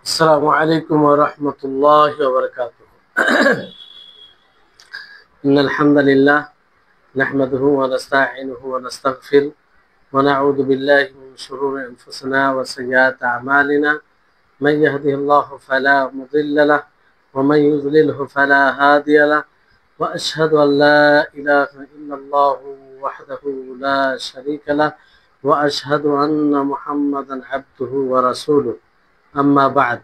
السلام عليكم ورحمة الله وبركاته. إن الحمد لله نحمده ونستعينه ونستغفر ونعوذ بالله من شرور أنفسنا وسيئات أعمالنا. من يهده الله فلا مضل له ومن يضلله فلا هادي له، وأشهد أن لا إله إلا الله وحده لا شريك له، وأشهد أن محمدا عبده ورسوله. أما بعد،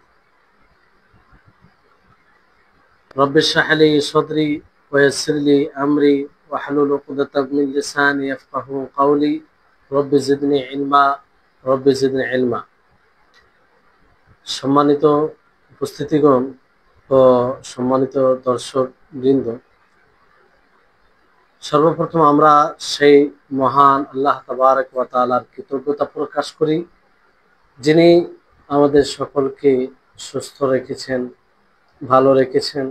رب اشرح لي صدري ويسر لي أمري واحلل عقدة من لساني يفقهوا قولي. رب زدني علما رب زدني علما। সম্মানিত উপস্থিতিগণ ও সম্মানিত দর্শক বৃন্দ, সর্বপ্রথম আমরা সেই মহান আল্লাহ তাবারক ওয়া তাআলার কৃতজ্ঞতা প্রকাশ করি, যিনি আমাদের সকলকে সুস্থ রেখেছেন, ভালো রেখেছেন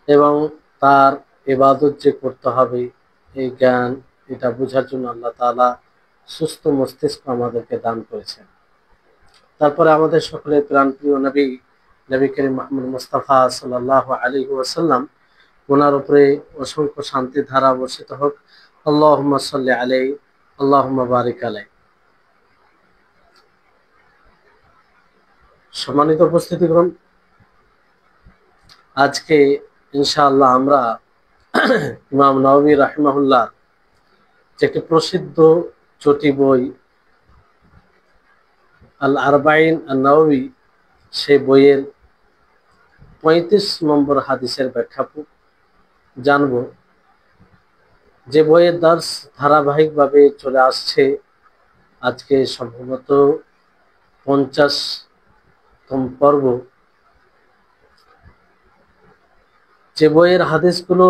এবং তার ইবাদত যে করতে হবে এই জ্ঞান এটা বোঝার জন্য আল্লাহ তাআলা সুস্থ মস্তিষ্ক আমাদেরকে দান করেছেন। তারপরে আমাদের সকলের প্রাণপ্রিয় নবী করিম মুহাম্মদ মুস্তাফা সাল্লাল্লাহু আলাইহি ওয়াসাল্লাম, ওনার উপরে অসংখ্য শান্তির ধারা বর্ষিত হোক। আল্লাহুম্মা সাল্লি আলাইহি আল্লাহুম্মা বারিক আলাইহি। সম্মানিত উপস্থিতিগণ, আজকে ইনশাআল্লাহ আমরা ইমাম নাওয়াবী রাহিমাহুল্লাহ যে একটি প্রসিদ্ধ চটি বই আল আরবাইন আন নাওয়াবী, সেই বইয়ের ৩৫ নম্বর হাদিসের ব্যাখ্যা জানব। যে বইয়ের দর্স ধারাবাহিকভাবে চলে আসছে, আজকে সম্ভবত ৫০তম পর্ব। যে বইয়ের হাদিসগুলো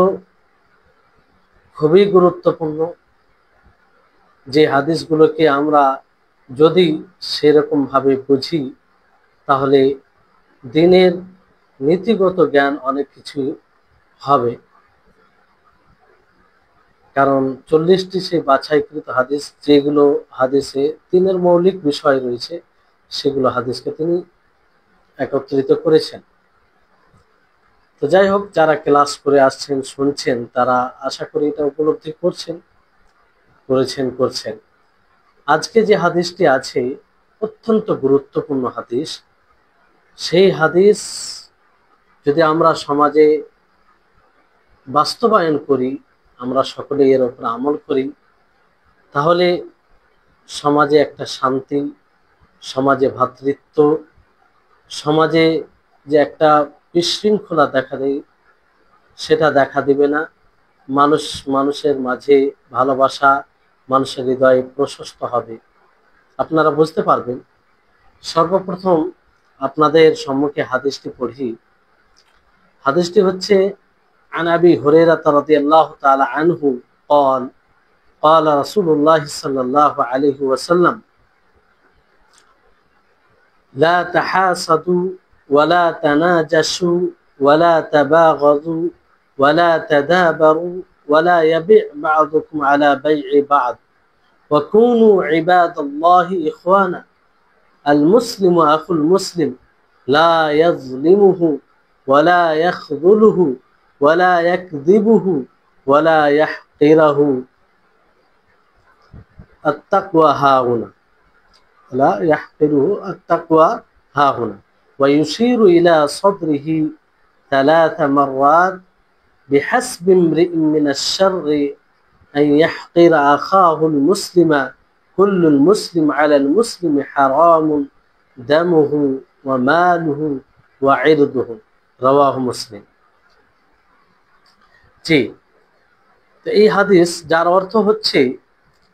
খুবই গুরুত্বপূর্ণ, যে হাদিসগুলোকে আমরা যদি সেরকম ভাবে বুঝি তাহলে দিনের নীতিগত জ্ঞান অনেক কিছু হবে। কারণ ৪০টি সেই বাছাইকৃত হাদিস, যেগুলো হাদিসে দিনের মৌলিক বিষয় রয়েছে, সেগুলো হাদিসকে তিনি একত্রিত করেছেন। তো যাই হোক, যারা ক্লাস করে আসছেন, শুনছেন, তারা আশা করি এটা উপলব্ধি করছেন। আজকে যে হাদিসটি আছে অত্যন্ত গুরুত্বপূর্ণ হাদিস। সেই হাদিস যদি আমরা সমাজে বাস্তবায়ন করি, আমরা সকলে এর উপর আমল করি, তাহলে সমাজে একটা শান্তি, সমাজে ভ্রাতৃত্ব, সমাজে যে একটা বিশৃঙ্খলা দেখা দেয় সেটা দেখা দিবে না। মানুষের মাঝে ভালোবাসা, মানুষের হৃদয়ে প্রশস্ত হবে। আপনারা বুঝতে পারবেন। সর্বপ্রথম আপনাদের সম্মুখে হাদিসটি পড়ি। হাদিসটি হচ্ছে আন আবি হুরায়রা রাদিয়াল্লাহু তাআলা আনহু قال قال رسول الله صلى الله عليه وسلم لا تحاسدوا ولا تناجشوا ولا تباغضوا ولا تدابروا ولا يبيع بعضكم على بيع بعض وكونوا عباد الله إخوانا المسلم أخو المسلم لا يظلمه ولا يخذله ولا يكذبه ولا يحقره التقوى هاهنا لا يحقره التقوى هاهنا ويشير إلى صدره 3 مرات بحسب امرئ من الشر أن يحقر أخاه المسلم كل المسلم على المسلم حرام دمه وماله وعرضه رواه مسلم। জি, তো এই হাদিস যার অর্থ হচ্ছে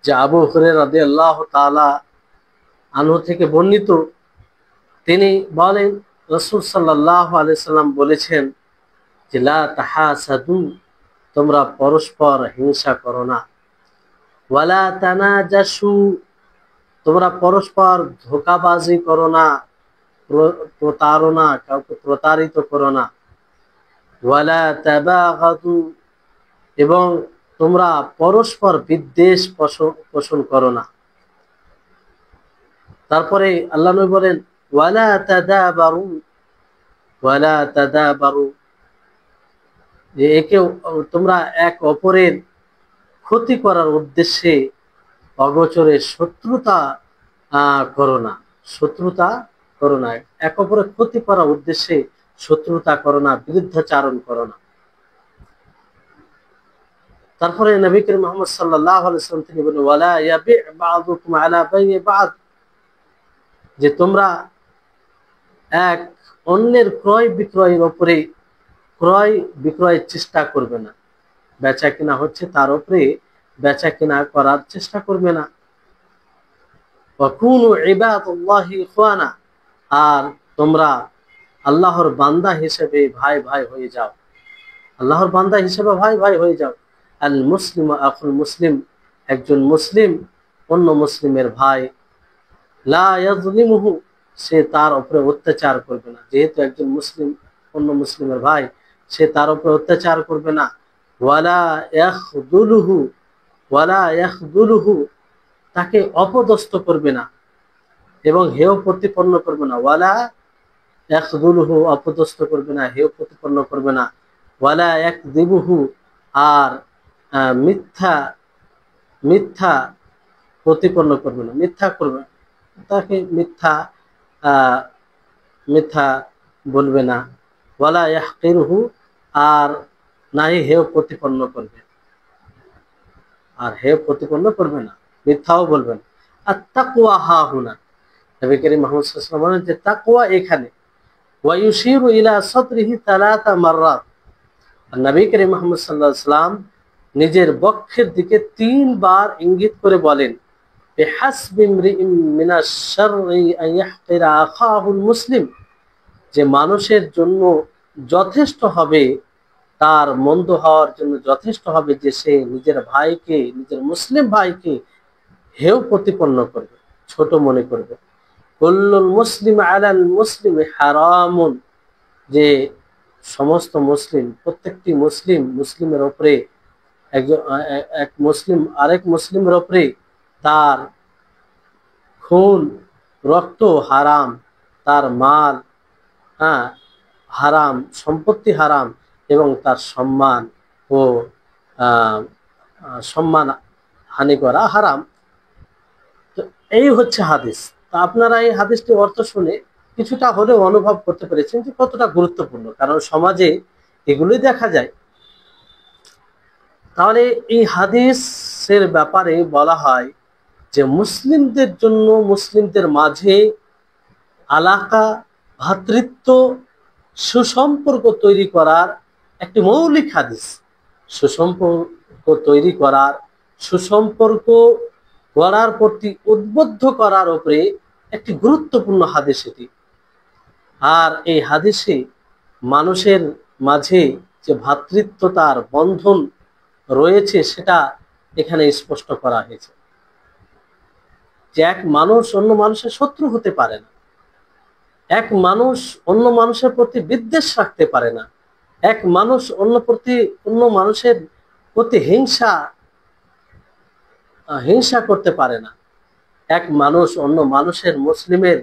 যে আবু হুরায়রা রাদিয়াল্লাহু তাআলা আনহু থেকে বর্ণিত, তিনি বলেন রাসূল সাল্লাল্লাহু আলাইহি সাল্লাম বলেছেন যে লা তাহাসাদু, তোমরা পরস্পর হিংসা করো না। ওয়ালা তানাজাসু, তোমরা পরস্পর ধোঁকাবাজি করো না, প্রতারণা, কাউকে প্রতারিত করো না। ওয়ালা তাবাগাদু, এবং তোমরা পরস্পর বিদ্বেষ পোষণ করো না। তারপরে আল্লাহ নবী বলেন ওয়ালা তাদাবারু, ওয়ালা তাদাবারু, যে তোমরা এক অপরের ক্ষতি করার উদ্দেশ্যে অগোচরে শত্রুতা করো না, শত্রুতা করো না, এক অপরের ক্ষতি করার উদ্দেশ্যে শত্রুতা করো না, বিরুদ্ধাচারণ করো না। তারপরে নবী করিম মুহাম্মদ সাল্লাল্লাহু আলাইহি ওয়াসাল্লাম তিনি বলেন ওয়ালা ইয়াবি বা'দুকুম আলা বাই'i বা'দ, যে তোমরা এক অন্যের ক্রয় বিক্রয়ের উপরে ক্রয় বিক্রয়ের চেষ্টা করবে না, বেচা কিনা হচ্ছে তার উপরে বেচা কিনা করার চেষ্টা করবে না। ওয়াকুনু ইবাদাল্লাহি ইখওয়ানা, আর তোমরা আল্লাহর বান্দা হিসেবে ভাই ভাই হয়ে যাও, আল্লাহর বান্দা হিসেবে ভাই ভাই হয়ে যাও। আল মুসলিম আখুল মুসলিম, একজন মুসলিম অন্য মুসলিমের ভাই, লা ইয়াজলিমুহু, সে তার উপরে অত্যাচার করবে না, যেহেতু একজন মুসলিম অন্য মুসলিমের ভাই, সে তার উপরে অত্যাচার করবে না। ওয়ালা ইয়াখদুলুহু, ওয়ালা ইয়াখদুলুহু, তাকে অপদস্থ করবে না এবং হেয় প্রতিপন্ন করবে না। ওয়ালা ইয়াখদুলুহু, অপদস্থ করবে না, হেয় প্রতিপন্ন করবে না। ওয়ালা ইয়াকযিবুহু, আর মিথ্যা মিথ্যা প্রতিপন্ন করবে না, মিথ্যা করবে, তাকে মিথ্যা মিথ্যা বলবে না। ওয়ালা ইয়াহকিরুহু, আর নাই হেয় প্রতিপন্ন করবে, আর হেয় প্রতিপন্ন করবে না, মিথ্যাও বলবে না। আর তাকওয়া হাহুনা, নবী করিম মুহাম্মদ সাল্লাল্লাহু আলাইহি ওয়াসাল্লাম বলেন যে তাকওয়া এখানে। ওয়া ইউশিরু ইলা সাদরিহি সালাসা মাররাত, আর নবী করিম মুহাম্মদ সাল্লাল্লাহু আলাইহি ওয়াসাল্লাম নিজের বক্ষের দিকে 3 বার ইঙ্গিত করে বলেন বিহাসবি ইমরিইন মিনাশ শাররি আন ইয়াহকিরা আখাহুল মুসলিম, যে মানুষের জন্য যথেষ্ট হবে, তার মন্দ হওয়ার জন্য যথেষ্ট হবে যে সে নিজের ভাইকে, নিজের মুসলিম ভাইকে হেয় প্রতিপন্ন করবে, ছোট মনে করবে। কুল্লুল মুসলিম আলাল মুসলিম হারামুন, যে সমস্ত মুসলিম, প্রত্যেকটি মুসলিম মুসলিমের উপরে, এক মুসলিম আরেক মুসলিমের উপরে তার খুন রক্ত হারাম, তার মাল হারাম, সম্পত্তি হারাম, এবং তার সম্মান ও সম্মান হানি করা হারাম। তো এই হচ্ছে হাদিস। তো আপনারা এই হাদিসটি অর্থ শুনে কিছুটা হলেও অনুভব করতে পেরেছেন যে কতটা গুরুত্বপূর্ণ, কারণ সমাজে এগুলোই দেখা যায়। তাহলে এই হাদিসের ব্যাপারে বলা হয় যে মুসলিমদের জন্য, মুসলিমদের মাঝে আলাকা, ভ্রাতৃত্ব, সুসম্পর্ক তৈরি করার একটি মৌলিক হাদিস, সুসম্পর্ক তৈরি করার, সুসম্পর্ক গড়ার প্রতি উদ্বুদ্ধ করার উপরে একটি গুরুত্বপূর্ণ হাদিস এটি। আর এই হাদিসে মানুষের মাঝে যে ভ্রাতৃত্বতার বন্ধন রয়েছে সেটা এখানে স্পষ্ট করা হয়েছে, যে এক মানুষ অন্য মানুষের শত্রু হতে পারে না, এক মানুষ অন্য মানুষের প্রতি বিদ্বেষ রাখতে পারে না, এক মানুষ অন্য মানুষের প্রতি হিংসা করতে পারে না, এক মানুষ অন্য মানুষের মুসলিমের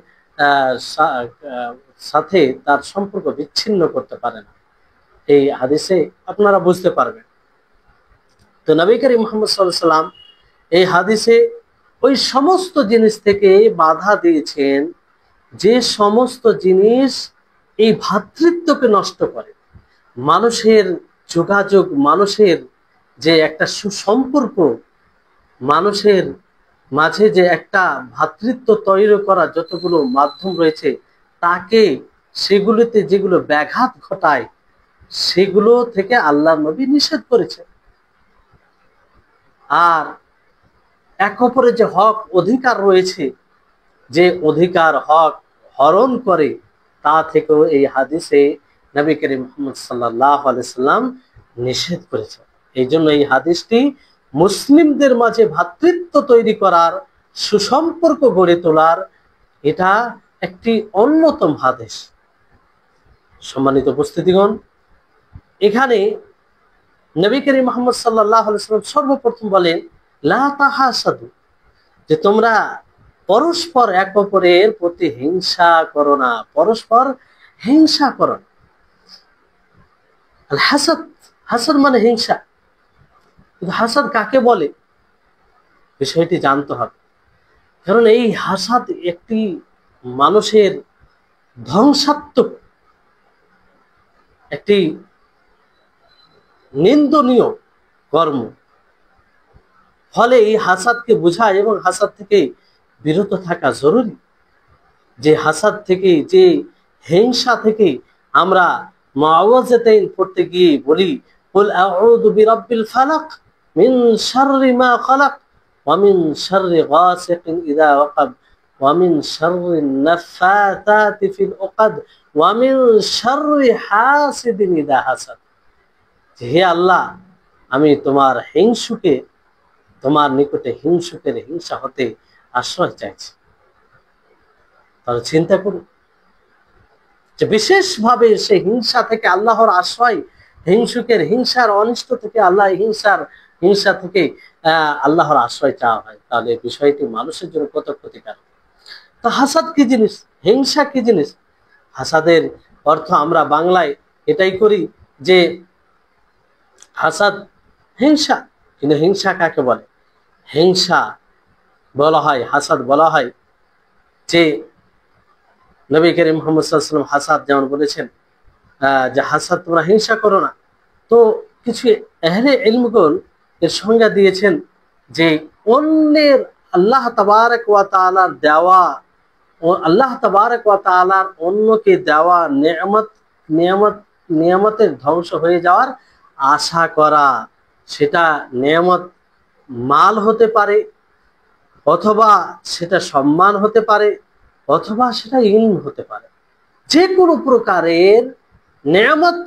সাথে তার সম্পর্ক বিচ্ছিন্ন করতে পারে না। এই হাদিসে আপনারা বুঝতে পারবেন। তো নবী করিম মুহাম্মদ সাল্লাল্লাহু আলাইহি ওয়াসাল্লাম এই হাদিসে ওই সমস্ত জিনিস থেকে বাধা দিয়েছেন যে সমস্ত জিনিস এই ভ্রাতৃত্বকে নষ্ট করে, মানুষের যোগাযোগ, মানুষের যে একটা সুসম্পর্ক, মানুষের মাঝে যে একটা ভ্রাতৃত্ব তৈরি করার যতগুলো মাধ্যম রয়েছে, তাকে সেগুলোতে যেগুলো ব্যাঘাত ঘটায় সেগুলো থেকে আল্লাহর নবী নিষেধ করেছে। আর এক অপরের যে হক অধিকার রয়েছে, যে অধিকার হক হরণ করে, তা থেকেও এই হাদিসে নবী করিম মুহাম্মদ সাল্লাল্লাহু আলাইহি সাল্লাম নিষেধ করেছে। এই জন্য এই হাদিসটি মুসলিমদের মাঝে ভ্রাতৃত্ব তৈরি করার, সুসম্পর্ক গড়ে তোলার এটা একটি অন্যতম হাদিস। সম্মানিত উপস্থিতিগণ, এখানে নবী করিম মুহাম্মদ সাল্লাল্লাহু আলাইহি সাল্লাম সর্বপ্রথম বলেন লা তাহাসাদু, যে তোমরা পরস্পর এক অপরের প্রতি হিংসা করো না, পরস্পর হিংসা করো না। আল হাসাদ, হাসাদ মানে হিংসা। কিন্তু হাসাদ কাকে বলে বিষয়টি জানতে হবে, কারণ এই হাসাদ একটি মানুষের ধ্বংসাত্মক, একটি নিন্দনীয় কর্ম। ফলে এই হাসাদকে বোঝায় এবং হাসাদ থেকে বিরত থাকা জরুরি। যে হাসাদ থেকে, যে হিংসা থেকে আমরা মুআওয়াযাতাইন পড়তে গিয়ে বলি, কুল আউযু বিরাব্বিল ফালাক মিন শাররি মা খালাক ওয়া মিন শাররি গাসিকিন ইযা ওয়াকাব ওয়া মিন শাররি নাফাতাতি ফিল উকাদ ওয়া মিন শাররি হাসিদিন ইযা হাসাদ। হে আল্লাহ, আমি তোমার হিংসুকে, তোমার নিকটে হিংসুকের হিংসা হতে আশ্রয় চাইছি। তাহলে চিন্তা করুন যে বিশেষভাবে সে হিংসা থেকে আল্লাহর আশ্রয়, হিংসুকের হিংসার অনিষ্ট থেকে হিংসা থেকে আল্লাহর আশ্রয় চাওয়া হয়, তাহলে বিষয়টি মানুষের জন্য কত ক্ষতিকারক। তো হাসাদ কি জিনিস, হিংসা কি জিনিস? হাসাদের অর্থ আমরা বাংলায় এটাই করি যে হাসাদ হিংসা, কিন্তু হিংসা কাকে বলে? হিংসা বলা হয়, হাসাদ বলা হয় যে নবী করিম মুহাম্মদ সাল্লাল্লাহু আলাইহি ওয়াসাল্লাম হাসাদ যেমন বলেছেন যে হাসাদ তোমরা হিংসা করো না। তো কিছু আহলে ইলমগণ এর সংজ্ঞা দিয়েছেন যে অন্যের আল্লাহ তাবারক ওয়া তাআলার দেওয়া, ও আল্লাহ তাবারক ওয়া তাআলার অন্যকে দেওয়া নিয়ামতের ধ্বংস হয়ে যাওয়ার আশা করা। সেটা নিয়ামত মাল হতে পারে, অথবা সেটা সম্মান হতে পারে, অথবা সেটা ইলম হতে পারে। যে কোনো প্রকারের নিয়ামত,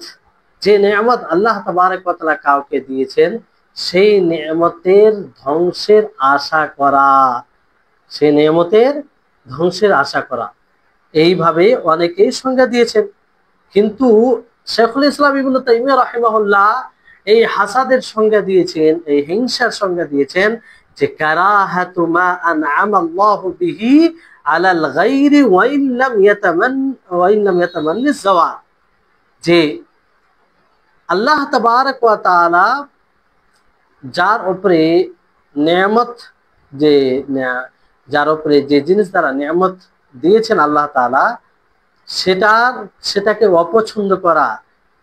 যে নিয়ামত আল্লাহ তাবারক ওয়া তাআলা কাউকে দিয়েছেন, সেই নিয়ামতের ধ্বংসের আশা করা, সেই নিয়ামতের ধ্বংসের আশা করা, এইভাবে অনেকেই সংজ্ঞা দিয়েছেন। কিন্তু শেখুল ইসলাম ইবনে তাইমিয়া রাহিমাহুল্লাহ এই হাসাদের সংজ্ঞা দিয়েছেন, এই হিংসার সংজ্ঞা দিয়েছেন যে কারাহাতু মা আনআমা আল্লাহু বিহি আলাল গায়রি ওয়া ইল্লাম ইয়াতামান্না যাওয়াল। যে আল্লাহ তাবারক ওয়া তাআলা যার উপরে নিয়ামত, যার উপরে যে জিনিস দ্বারা নিয়ামত দিয়েছেন আল্লাহ তাআলা, সেটাকে অপছন্দ করা,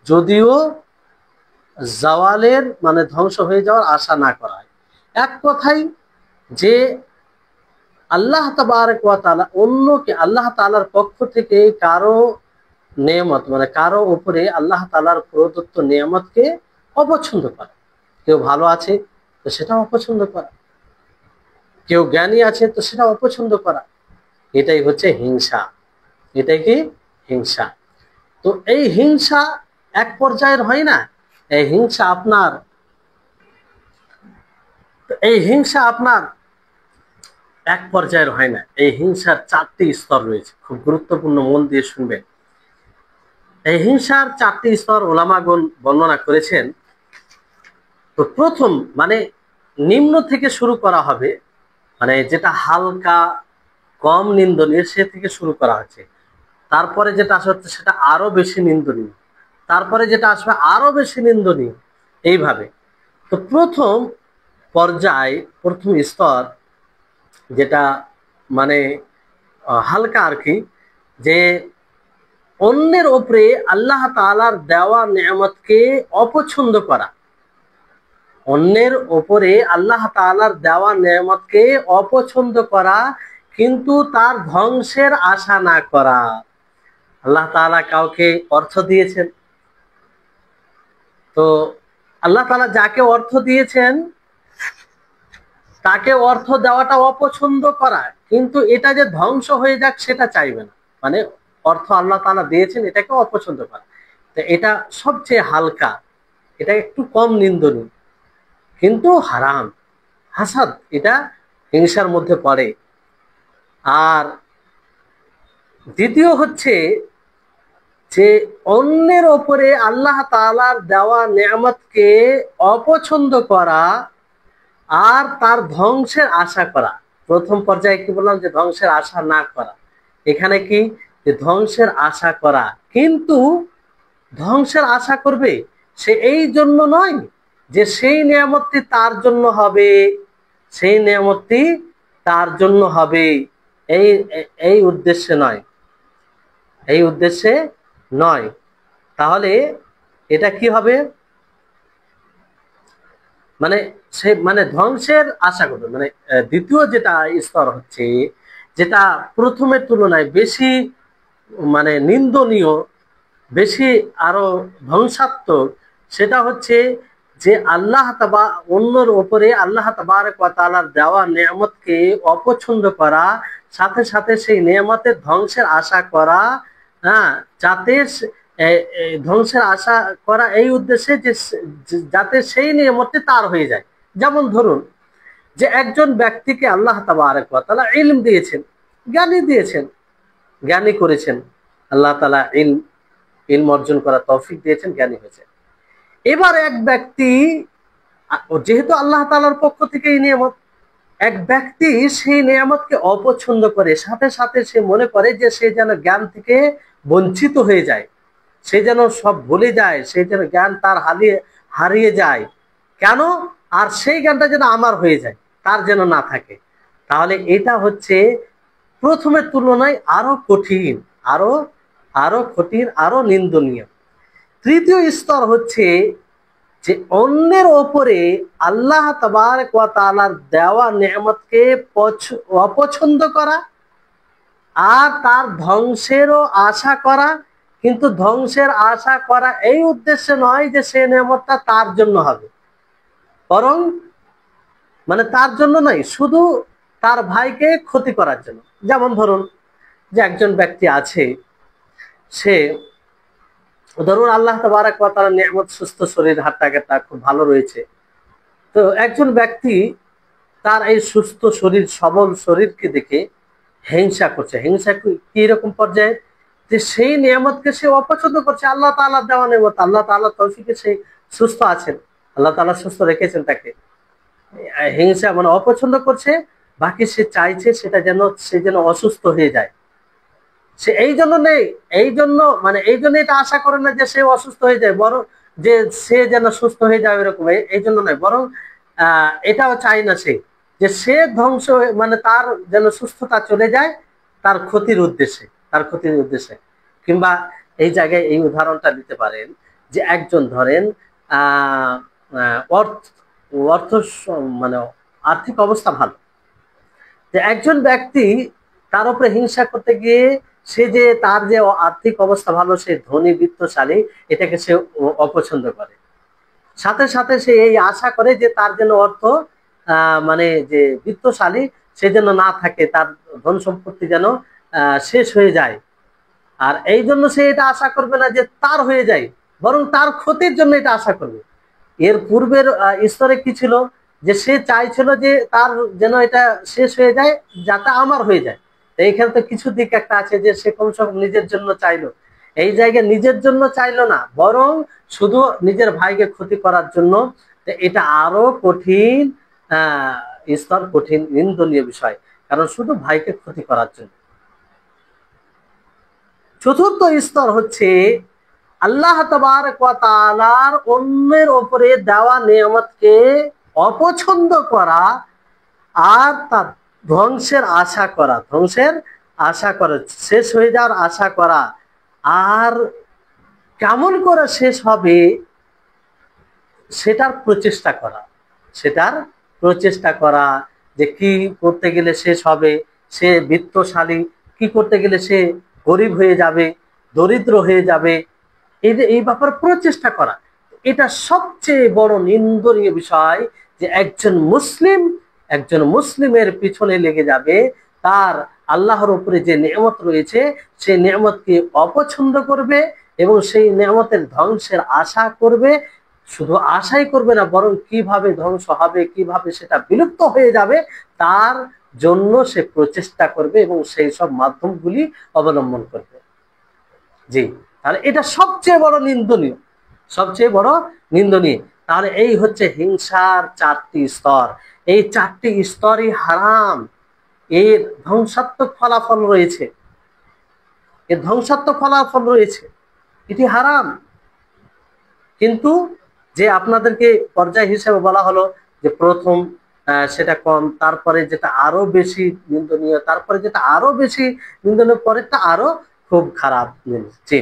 যদিও জাওয়ালের মানে ধ্বংস হয়ে যাওয়ার আশা না করা। এক কথাই যে আল্লাহ তাবারক ওয়া তাআলা অন্যকে, আল্লাহ তাআলার পক্ষ থেকে কারো নিয়ামত মানে কারো উপরে আল্লাহ তাআলার প্রদত্ত নিয়ামতকে অপছন্দ করা। কেউ ভালো আছে তো সেটা অপছন্দ করা, কেউ জ্ঞানী আছে তো সেটা অপছন্দ করা, এটাই হচ্ছে হিংসা। এটাই কি? হিংসা। তো এই হিংসা এক পর্যায়ের হয় না, এই হিংসা আপনার এক পর্যায়ের হয় না। এই হিংসার 4টি স্তর রয়েছে, খুব গুরুত্বপূর্ণ, মন দিয়ে শুনবেন। এই হিংসার 4টি স্তর উলামাগণ বর্ণনা করেছেন। তো প্রথম মানে নিম্ন থেকে শুরু করা হবে, মানে যেটা হালকা কম নিন্দনীয় সে থেকে শুরু করা হচ্ছে। তারপরে যেটা আসবে সেটা আরো বেশি নিন্দনীয়, তারপরে যেটা আসবে আরো বেশি নিন্দনীয়, এইভাবে। তো প্রথম পর্যায়, প্রথম স্তর যেটা মানে হালকা আর কি, যে অন্যের উপরে আল্লাহ তাআলার দেওয়া নিয়ামতকে অপছন্দ করা, অন্যের উপরে আল্লাহ তাআলার দেওয়া নিয়ামতকে অপছন্দ করা, কিন্তু তার ধ্বংসের আশা না করা। আল্লাহ তাআলা কাউকে অর্থ দিয়েছেন, তো আল্লাহ তাআলা যাকে অর্থ দিয়েছেন তাকে অর্থ দেওয়াটা অপছন্দ করা, কিন্তু এটা যে ধ্বংস হয়ে যাক সেটা চাইবে না। মানে অর্থ আল্লাহ তাআলা দিয়েছেন এটাকে অপছন্দ করা, তো এটা সবচেয়ে হালকা, এটা একটু কম নিন্দনীয়, কিন্তু হারাম। হাসাদ এটা হিংসার মধ্যে পড়ে। আর দ্বিতীয় হচ্ছে যে অন্যের ওপরে আল্লাহ তাআলার দেওয়া নিয়ামতকে অপছন্দ করা আর তার ধ্বংসের আশা করা। প্রথম পর্যায়ে কি বললাম যে ধ্বংসের আশা না করা, এখানে কি যে ধ্বংসের আশা করা, কিন্তু ধ্বংসের আশা করবে সে এই জন্য নয় যে সেই নিয়ামতটি তার জন্য হবে, সেই নিয়ামতটি তার জন্য হবে, এই এই উদ্দেশ্যে নয়, এই উদ্দেশ্যে নয়। তাহলে এটা কি হবে, মানে সে মানে ধ্বংসের আশা করবে, মানে দ্বিতীয় যেটা স্তর হচ্ছে, যেটা প্রথমের তুলনায় বেশি মানে নিন্দনীয়, বেশি আরো ধ্বংসাত্মক, সেটা হচ্ছে যে আল্লাহ তাবা অন্যর ওপরে আল্লাহ তাবারক ওয়া তাআলার দেওয়া নিয়ামতকে অপছন্দ করা, সাথে সাথে সেই নিয়ামতের ধ্বংসের আশা করা, হ্যাঁ, যাতে ধ্বংসের আশা করা এই উদ্দেশ্যে যে যাতে সেই নিয়ামতটি তার হয়ে যায়। যেমন ধরুন যে একজন ব্যক্তিকে আল্লাহ তাবারক ওয়া তাআলা ইলম দিয়েছেন, জ্ঞানী দিয়েছেন, জ্ঞানী করেছেন, আল্লাহ তাআলা ইলম অর্জন করা তৌফিক দিয়েছেন, জ্ঞানী হয়েছে। এবার এক ব্যক্তি, যেহেতু আল্লাহ তাআলার পক্ষ থেকে এই নিয়ামত, এক ব্যক্তি সেই নিয়ামতকে অপছন্দ করে, সাথে সাথে সে মনে করে যে সে যেন জ্ঞান থেকে বঞ্চিত হয়ে যায়, সে যেন সব ভুলে যায়, সে যেন জ্ঞান তার হারিয়ে যায়, কেন, আর সেই জ্ঞানটা যেন আমার হয়ে যায়, তার যেন না থাকে। তাহলে এটা হচ্ছে প্রথমের তুলনায় আরো কঠিন, আরো আরো কঠিন, আরো নিন্দনীয়। তৃতীয় স্তর হচ্ছে যে অন্যের ওপরে আল্লাহ তাবারক ওয়া তাআলার দেওয়া নিয়ামতকে অপছন্দ করা আর তার ধ্বংসেরও আশা করা, কিন্তু ধ্বংসের আশা করা এই উদ্দেশ্যে নয় যে সে নিয়ামতটা তার জন্য হবে, বরং মানে তার জন্য নয়, শুধু তার ভাইকে ক্ষতি করার জন্য। যেমন ধরুন যে একজন ব্যক্তি আছে, সে ধরুন আল্লাহ তাবারক ওয়া তাআলার নিয়ামত সুস্থ শরীর, হাতটা খুব ভালো রয়েছে, তো একজন ব্যক্তি তার এই সুস্থ শরীর, সবল শরীরকে দেখে হিংসা করছে। হিংসা কি রকম পর্যায়ে, যে সেই নিয়ামতকে সে অপছন্দ করছে, আল্লাহ তাআলা দেওয়া নিয়ামত, আল্লাহ তাআলা তৌফিকে সে সুস্থ আছেন, আল্লাহ তাআলা সুস্থ রেখেছেন তাকে, হিংসা মানে অপছন্দ করছে, বাকি সে চাইছে সেটা যেন সে যেন অসুস্থ হয়ে যায়। সে এই জন্য নেই, এই জন্য মানে এই জন্য এটা আশা করে না যে সে অসুস্থ হয়ে যায়, বরং যে সে যেন সুস্থ হয়ে যায় এরকম, এই জন্য নয়, বরং এটাও চাই না সে যে সে ধ্বংস মানে তার যেন সুস্থতা চলে যায় তার ক্ষতির উদ্দেশ্যে, তার ক্ষতির উদ্দেশ্যে। কিংবা এই জায়গায় এই উদাহরণটা দিতে পারেন যে একজন ধরেন অর্থ মানে আর্থিক অবস্থা ভালো, যে একজন ব্যক্তি তার উপরে হিংসা করতে গিয়ে সে যে তার যে আর্থিক অবস্থা ভালো, সে ধনী বিত্তশালী, এটাকে সে অপছন্দ করে, সাথে সাথে সে এই আশা করে যে তার যেন অর্থ মানে যে বিত্তশালী সে যেন না থাকে, তার ধন সম্পত্তি যেন শেষ হয়ে যায়। আর এই জন্য সে এটা আশা করবে না যে তার হয়ে যায়, বরং তার ক্ষতির জন্য এটা আশা করবে। এর পূর্বের স্তরে কি ছিল, যে সে চাইছিল যে তার যেন এটা শেষ হয়ে যায় যাতে আমার হয়ে যায়। এইখানে তো কিছু দিক একটা আছে যে সে কমসে কম নিজের জন্য চাইলো, এই জায়গায় নিজের জন্য চাইলো না, বরং শুধু নিজের ভাইকে ক্ষতি করার জন্য। এটা আরো কঠিন স্তর, কঠিন নিন্দনীয় বিষয়, কারণ শুধু ভাইকে ক্ষতি করার জন্য। চতুর্থ স্তর হচ্ছে আল্লাহ তাবারক ওয়া তাআলার অন্যের উপরে দেওয়া নিয়ামতকে অপছন্দ করা আর তার ধ্বংসের আশা করা, ধ্বংসের আশা করা, শেষ হয়ে যাওয়ার আশা করা। আর কেমন করে শেষ হবে সেটার প্রচেষ্টা করা, সেটার প্রচেষ্টা করা, যে কি করতে গেলে শেষ হবে, সে বিত্তশালী, কি করতে গেলে সে গরিব হয়ে যাবে, দরিদ্র হয়ে যাবে, এই ব্যাপারে প্রচেষ্টা করা। এটা সবচেয়ে বড় নিন্দনীয় বিষয় যে একজন মুসলিমের পিছনে লেগে যাবে, তার আল্লাহর উপরে যে নিয়ামত রয়েছে সেই নিয়ামতকে অপছন্দ করবে এবং সেই নিয়ামতের ধ্বংসের আশা করবে। শুধু আশাই করবে না, বরং কিভাবে ধ্বংস হবে, কিভাবে সেটা বিলুপ্ত হয়ে যাবে তার জন্য সে প্রচেষ্টা করবে এবং সেই সব মাধ্যমগুলি অবলম্বন করবে। জি, তাহলে এটা সবচেয়ে বড় নিন্দনীয়, সবচেয়ে বড় নিন্দনীয়। তাহলে এই হচ্ছে হিংসার চারটি স্তর, এই চারটি স্তরই হারাম, এর ধ্বংসাত্মক ফলাফল রয়েছে, এর ধ্বংসাত্মক ফলাফল রয়েছে, এটি হারাম। কিন্তু যে আপনাদেরকে পর্যায় হিসেবে বলা হলো যে প্রথম সেটা কম, তারপরে যেটা আরো বেশি নিন্দনীয়, তারপরে যেটা আরো বেশি নিন্দনীয়, পরেরটা আরো খুব খারাপ জিনিস। জি,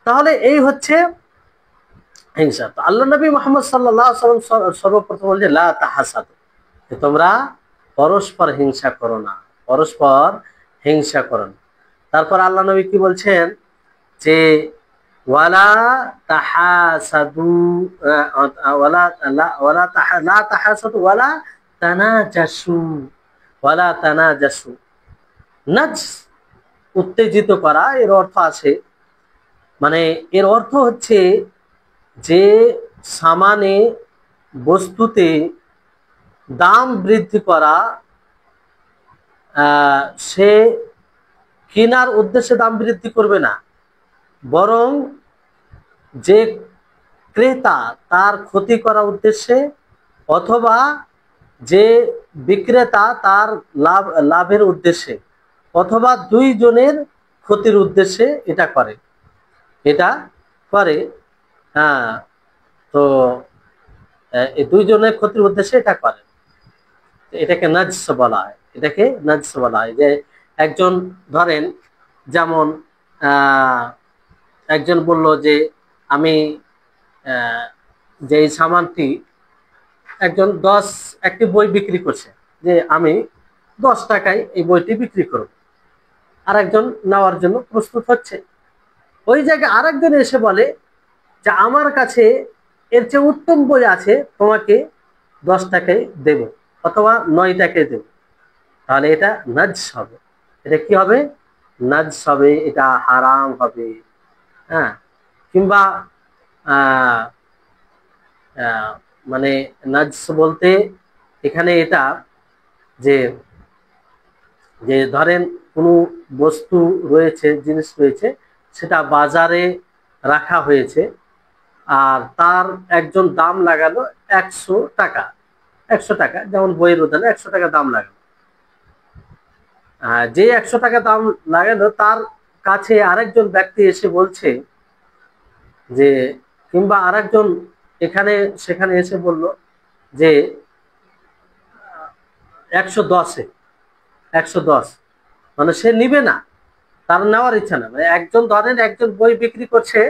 তাহলে এই হচ্ছে হিংসা। তো আল্লাহ নবী মুহাম্মদ সাল্লাল্লাহু আলাইহি ওয়াসাল্লাম সর্বপ্রথম বলছে লা তাহাসাদু, তোমরা পরস্পর হিংসা করো না, পরস্পর হিংসা করো না। তারপর আল্লাহ নবী কি বলছেন যে ওয়ালা তাহাসাদু, ওয়ালা ওয়ালা লা তাহাসাদু ওয়ালা তানাজাসু, ওয়ালা তানাজাসু। নাজ উত্তেজিত করা, এর অর্থ আছে, মানে এর অর্থ হচ্ছে যে সামানে বস্তুতে দাম বৃদ্ধি করা, সে কেনার উদ্দেশ্যে দাম বৃদ্ধি করবে না, বরং যে ক্রেতা তার ক্ষতি করার উদ্দেশ্যে, অথবা যে বিক্রেতা তার লাভের উদ্দেশ্যে, অথবা দুইজনের ক্ষতির উদ্দেশ্যে এটা করে, এটা করে। হ্যাঁ, তো এই দুইজনের ক্ষতির উদ্দেশ্যে এটা করে, এটাকে নাজস বলা হয়, এটাকে নাজস বলা হয়। যে একজন ধরেন, যেমন একজন বলল যে আমি যে এই সামানটি, একজন একটি বই বিক্রি করছে, যে আমি 10 টাকায় এই বইটি বিক্রি করব, আর একজন নেওয়ার জন্য প্রস্তুত হচ্ছে। ওই জায়গায় আরেকজন এসে বলে যে আমার কাছে এর চেয়ে উত্তম বই আছে, তোমাকে 10 টাকায় দেব, অথবা 9 টাকায় দেব। তাহলে এটা নাজস হবে, এটা কি হবে? নাজস হবে, এটা হারাম হবে। হ্যাঁ, কিংবা মানে নাজস বলতে এখানে এটা যে যে ধরেন কোনো বস্তু রয়েছে, জিনিস রয়েছে, সেটা বাজারে রাখা হয়েছে, আর তার একজন দাম লাগালো 100 টাকা, 100 টাকা, যেমন বইয়ের উদাহরণে 100 টাকা দাম লাগালো। যে 100 টাকা দাম লাগালো, তার কাছে আরেকজন ব্যক্তি এসে বলছে যে, কিংবা আরেকজন এখানে সেখানে এসে বলল যে 110-এ, 110, মানে সে নিবে না, তার নেওয়ার ইচ্ছা না। মানে একজন ধরেন একজন বই বিক্রি করছে,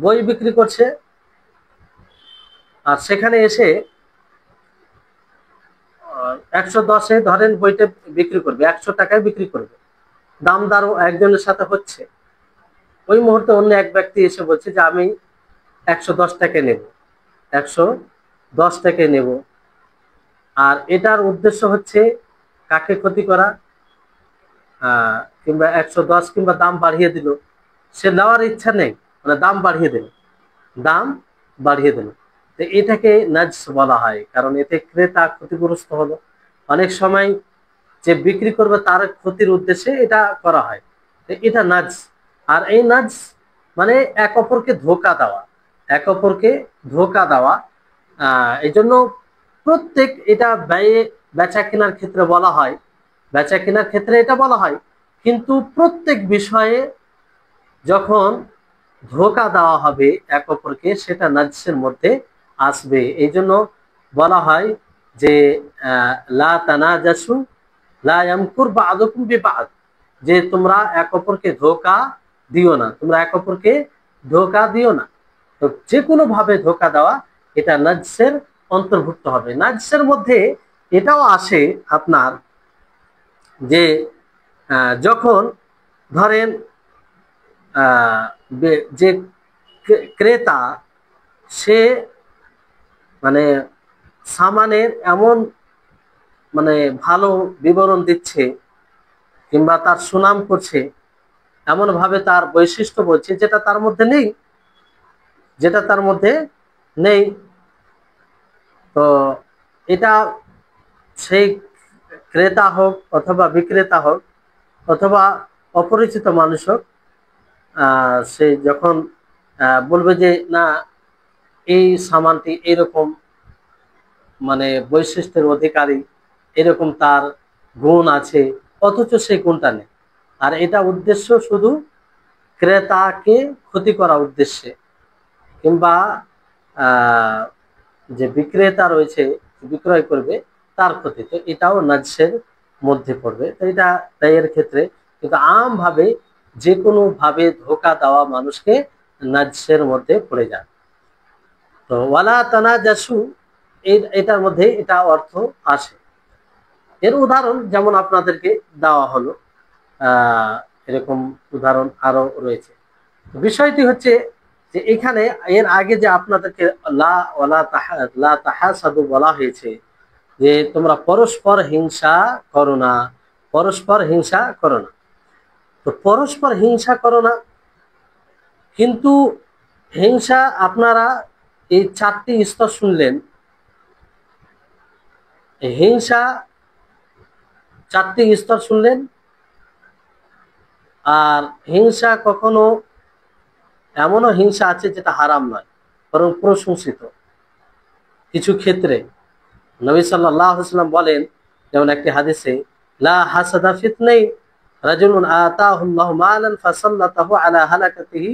বই বিক্রি করছে, আর সেখানে এসে 110-এ ধরেন বইটা বিক্রি করবে, 100 টাকায় বিক্রি করবে, দামদারও একজনের সাথে হচ্ছে। ওই মুহূর্তে অন্য এক ব্যক্তি এসে বলছে যে আমি 110 টাকায় নেব, 110 টাকায় নেব। আর এটার উদ্দেশ্য হচ্ছে কাকে ক্ষতি করা, কিংবা 110 কিংবা দাম বাড়িয়ে দিল, সে নেওয়ার ইচ্ছা নেই, মানে দাম বাড়িয়ে দিল, দাম বাড়িয়ে দিল। তো এটাকে নাজস বলা হয়, কারণ এতে ক্রেতা ক্ষতিগ্রস্ত হলো। অনেক সময় যে বিক্রি করবে তার ক্ষতির উদ্দেশ্যে এটা করা হয়, এটা নাজ। আর এই নাজ মানে এক অপরকে ধোঁকা দেওয়া, এক অপরকে ধোঁকা দেওয়া। এই জন্য প্রত্যেক, এটা বেচা কেনার ক্ষেত্রে বলা হয়, বেচা কেনার ক্ষেত্রে এটা বলা হয়, কিন্তু প্রত্যেক বিষয়ে যখন ধোঁকা দেওয়া হবে এক অপরকে, সেটা নাজসের মধ্যে আসবে। এই জন্য বলা হয় যে লা তানাজাসু লা ইয়ামকুর বা'দুকুম বিবা'দ, যে তোমরা এক অপরকে ধোঁকা দিও না, তোমরা এক অপরকে ধোঁকা দিও না। তো যে কোনো ভাবে ধোঁকা দেওয়া এটা নাজসের অন্তর্ভুক্ত হবে। নাজসের মধ্যে এটাও আসে আপনার যে যখন ধরেন যে ক্রেতা, সে মানে সামানের এমন মানে ভালো বিবরণ দিচ্ছে, কিংবা তার সুনাম করছে, এমন ভাবে তার বৈশিষ্ট্য বলছে যেটা তার মধ্যে নেই, যেটা তার মধ্যে নেই। তো এটা সেই ক্রেতা হোক অথবা বিক্রেতা হোক অথবা অপরিচিত মানুষ হোক, সে যখন বলবে যে না এই সামানটি এরকম মানে বৈশিষ্ট্যের অধিকারী, এরকম তার গুণ আছে, অথচ সেই গুণটা নেই। আর এটা উদ্দেশ্য শুধু ক্রেতাকে ক্ষতি করা উদ্দেশ্যে, কিংবা যে বিক্রেতা রয়েছে বিক্রয় করবে তার ক্ষতি, তো এটাও নাজসের মধ্যে পড়বে। তো এটা ব্যয়ের ক্ষেত্রে, কিন্তু আম ভাবে যে কোনো ভাবে ধোকা দেওয়া মানুষকে নাজসের মধ্যে পড়ে যায়। তো ওয়ালা তানাজাসু, এটার মধ্যে এটা অর্থ আসে। এর উদাহরণ যেমন আপনাদেরকে দেওয়া হলো, আহ এরকম উদাহরণ আরো রয়েছে। বিষয়টি হচ্ছে যে এখানে এর আগে যে আপনাদেরকে লা তাহাসাদু বলা হয়েছে, যে তোমরা পরস্পর হিংসা করো না, পরস্পর হিংসা করো না। তো পরস্পর হিংসা করো না, কিন্তু হিংসা আপনারা এই 4টি স্তর শুনলেন, হিংসা 4টি স্তর শুনলেন। আর হিংসা কখনো এমনও হিংসা আছে যেটা হারাম নয়, বরং প্রশংসিত কিছু ক্ষেত্রে। নবী সাল্লাল্লাহু আলাইহি ওয়াসাল্লাম বলেন, যেমন একটি হাদিসে, লা হাসাদা ফিতনাই, রাজুলুন আতাহুল্লাহু মালান ফাসাল্লাতাহু আলা হালাকাতিহি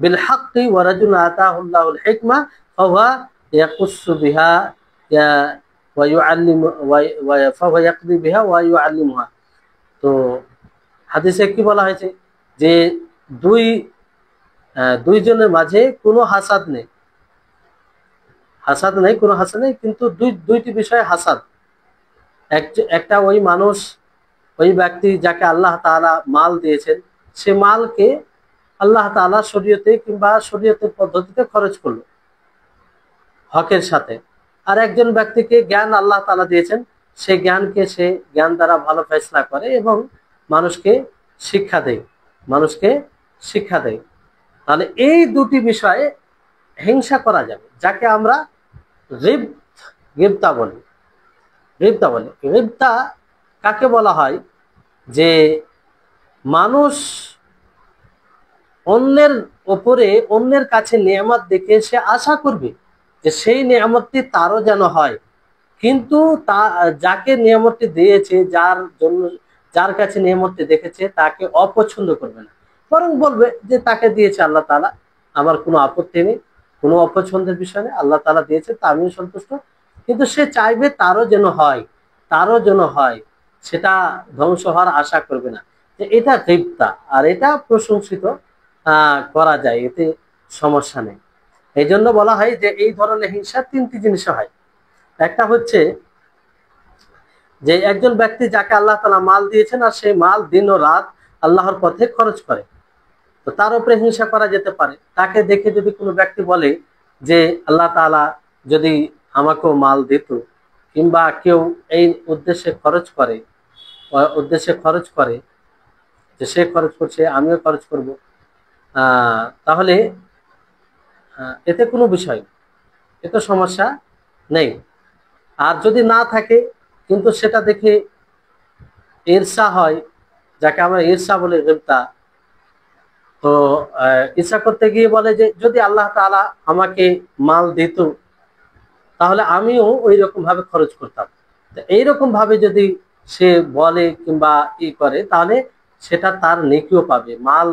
বিল হাক্কি ওয়া রাজুলুন আতাহুল্লাহুল হিকমা ফাহুয়া ইয়াকুসসু বিহা ওয়া ইউআল্লিমু ওয়া ফাহুয়া ইয়াকদি বিহা ওয়া ইউআল্লিমুহা। তো হাদিসে কি বলা হয়েছে, যে দুইজনের মাঝে কোনো হাসাদ নেই, হাসাদ নেই, কোনো হাসাদ নেই, কিন্তু দুইটি বিষয়ে হাসাদ। একটা ওই মানুষ, ওই ব্যক্তি যাকে আল্লাহ তাআলা মাল দিয়েছেন, সে মালকে আল্লাহ তাআলা শরীয়তে কিংবা শরীয়তের পদ্ধতিতে খরচ করলো হকের সাথে। আর একজন ব্যক্তিকে জ্ঞান আল্লাহ তাআলা দিয়েছেন, সে জ্ঞানকে সে জ্ঞান দ্বারা ভালো ফয়সালা করে এবং মানুষকে শিক্ষা দেয়, মানুষকে শিক্ষা দেয়। তাহলে এই দুটি বিষয়ে হিংসা করা যাবে, যাকে আমরা গিবতা বলি। গিবতা কাকে বলা হয়, যে মানুষ অন্যের ওপরে, অন্যের কাছে নিয়ামত দেখে সে আশা করবে যে সেই নিয়ামতটি তারও যেন হয়, কিন্তু যাকে নিয়ামতটি দিয়েছে, যার কাছে নিয়ামতটি দেখেছে, তাকে অপছন্দ করবে না, বরং বলবে যে তাকে দিয়েছে আল্লাহ তাআলা, আমার কোনো আপত্তি নেই, কোনো অপছন্দের বিষয় নেই, আল্লাহ তাআলা দিয়েছে তা আমিও সন্তুষ্ট। কিন্তু সে চাইবে তারও যেন হয়, তারও যেন হয়, সেটা ধ্বংস হওয়ার আশা করবে না। যে এটা গিবতা, আর এটা প্রশংসিত করা যায়, এতে সমস্যা নেই। এই জন্য বলা হয় যে এই ধরনের হিংসা 3টি জিনিসে হয়। একটা হচ্ছে যে একজন ব্যক্তি যাকে আল্লাহ তাআলা মাল দিয়েছেন, আর সেই মাল দিন ও রাত আল্লাহর পথে খরচ করে, তো তার উপরে হিংসা করা যেতে পারে। তাকে দেখে যদি কোনো ব্যক্তি বলে যে আল্লাহ তাআলা যদি আমাকেও মাল দিত, কিংবা কেউ এই উদ্দেশ্যে খরচ করে, যে সে খরচ করছে আমিও খরচ করব, তাহলে এতে কোনো বিষয়, এতে সমস্যা নেই। আর যদি না থাকে, কিন্তু সেটা দেখে ঈর্ষা হয়, যাকে আমরা ঈর্ষা বলি, গিবতা, তো ঈর্ষা করতে গিয়ে বলে যে যদি আল্লাহ তাআলা আমাকে মাল দিত, তাহলে আমিও ওই রকম ভাবে খরচ করতাম। তো এইরকম ভাবে যদি সে বলে কিংবা করে, তাহলে সেটা তার নেকিও পাবে। মাল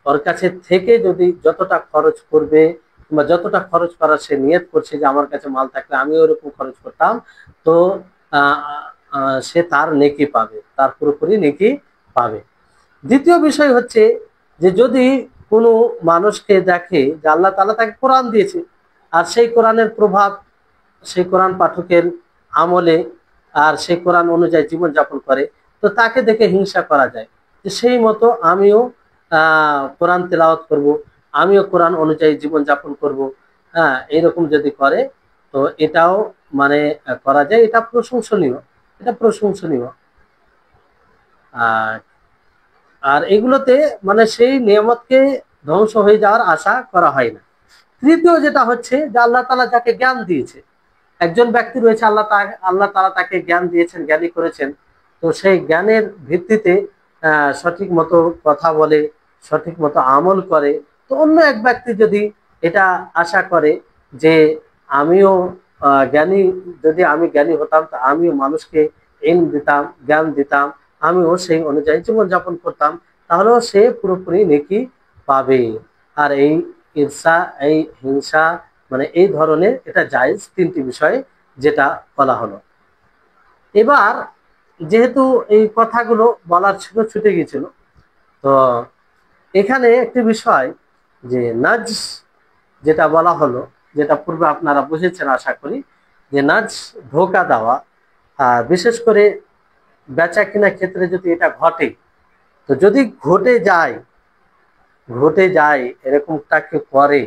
ওর কাছে থেকে যদি যতটা খরচ করবে, কিংবা যতটা খরচ করার সে নিয়ত করছে যে আমার কাছে মাল থাকলে আমি ওরকম খরচ করতাম, তো সে তার নেকি পাবে, তার পুরোপুরি নেকি পাবে। দ্বিতীয় বিষয় হচ্ছে যে যদি কোনো মানুষকে দেখে যে আল্লাহ তাআলা তাকে কোরআন দিয়েছে, আর সেই কোরআনের প্রভাব সেই কোরআন পাঠকের আমলে, আর সেই কোরআন অনুযায়ী জীবনযাপন করে, তো তাকে দেখে হিংসা করা যায় যে সেই মতো আমিও কোরআন তেলাওয়াত করব, আমিও কোরআন অনুযায়ী জীবনযাপন করব। এরকম যদি করে, তো এটাও মানে করা যায়, এটা প্রশংসনীয়, এটা প্রশংসনীয়। আর এগুলোতে মানে সেই নিয়ামতকে ধ্বংস হয়ে যাওয়ার আশা করা হয় না। তৃতীয় যেটা হচ্ছে যে আল্লাহ তাআলা যাকে জ্ঞান দিয়েছে, একজন ব্যক্তি রয়েছে, আল্লাহ তাআলা তাকে জ্ঞান দিয়েছেন, জ্ঞানী করেছেন, তো সেই জ্ঞানের ভিত্তিতে সঠিক মতো কথা বলে, সঠিক মতো আমল করে, তো অন্য এক ব্যক্তি যদি এটা আশা করে যে আমিও জ্ঞানী, যদি আমি জ্ঞানী হতাম, তো আমিও মানুষকে ইলম দিতাম, জ্ঞান দিতাম, আমিও সেই অনুযায়ী জীবনযাপন করতাম, তাহলেও সে পুরোপুরি নেকি পাবে। আর এই ঈর্ষা, এই হিংসা, মানে এই ধরনের এটা জায়েজ, তিনটি বিষয়ে যেটা বলা হলো। এবার যেহেতু এই কথাগুলো বলার ছিল, ছুটে গিয়েছিল, তো এখানে একটি বিষয় যে নাজস যেটা বলা হলো, যেটা পূর্বে আপনারা বুঝেছেন আশা করি, যে নাজস ধোঁকা দেওয়া, বিশেষ করে বেচা কেনার ক্ষেত্রে যদি এটা ঘটে, তো যদি ঘটে যায় এরকমটা কেউ করে,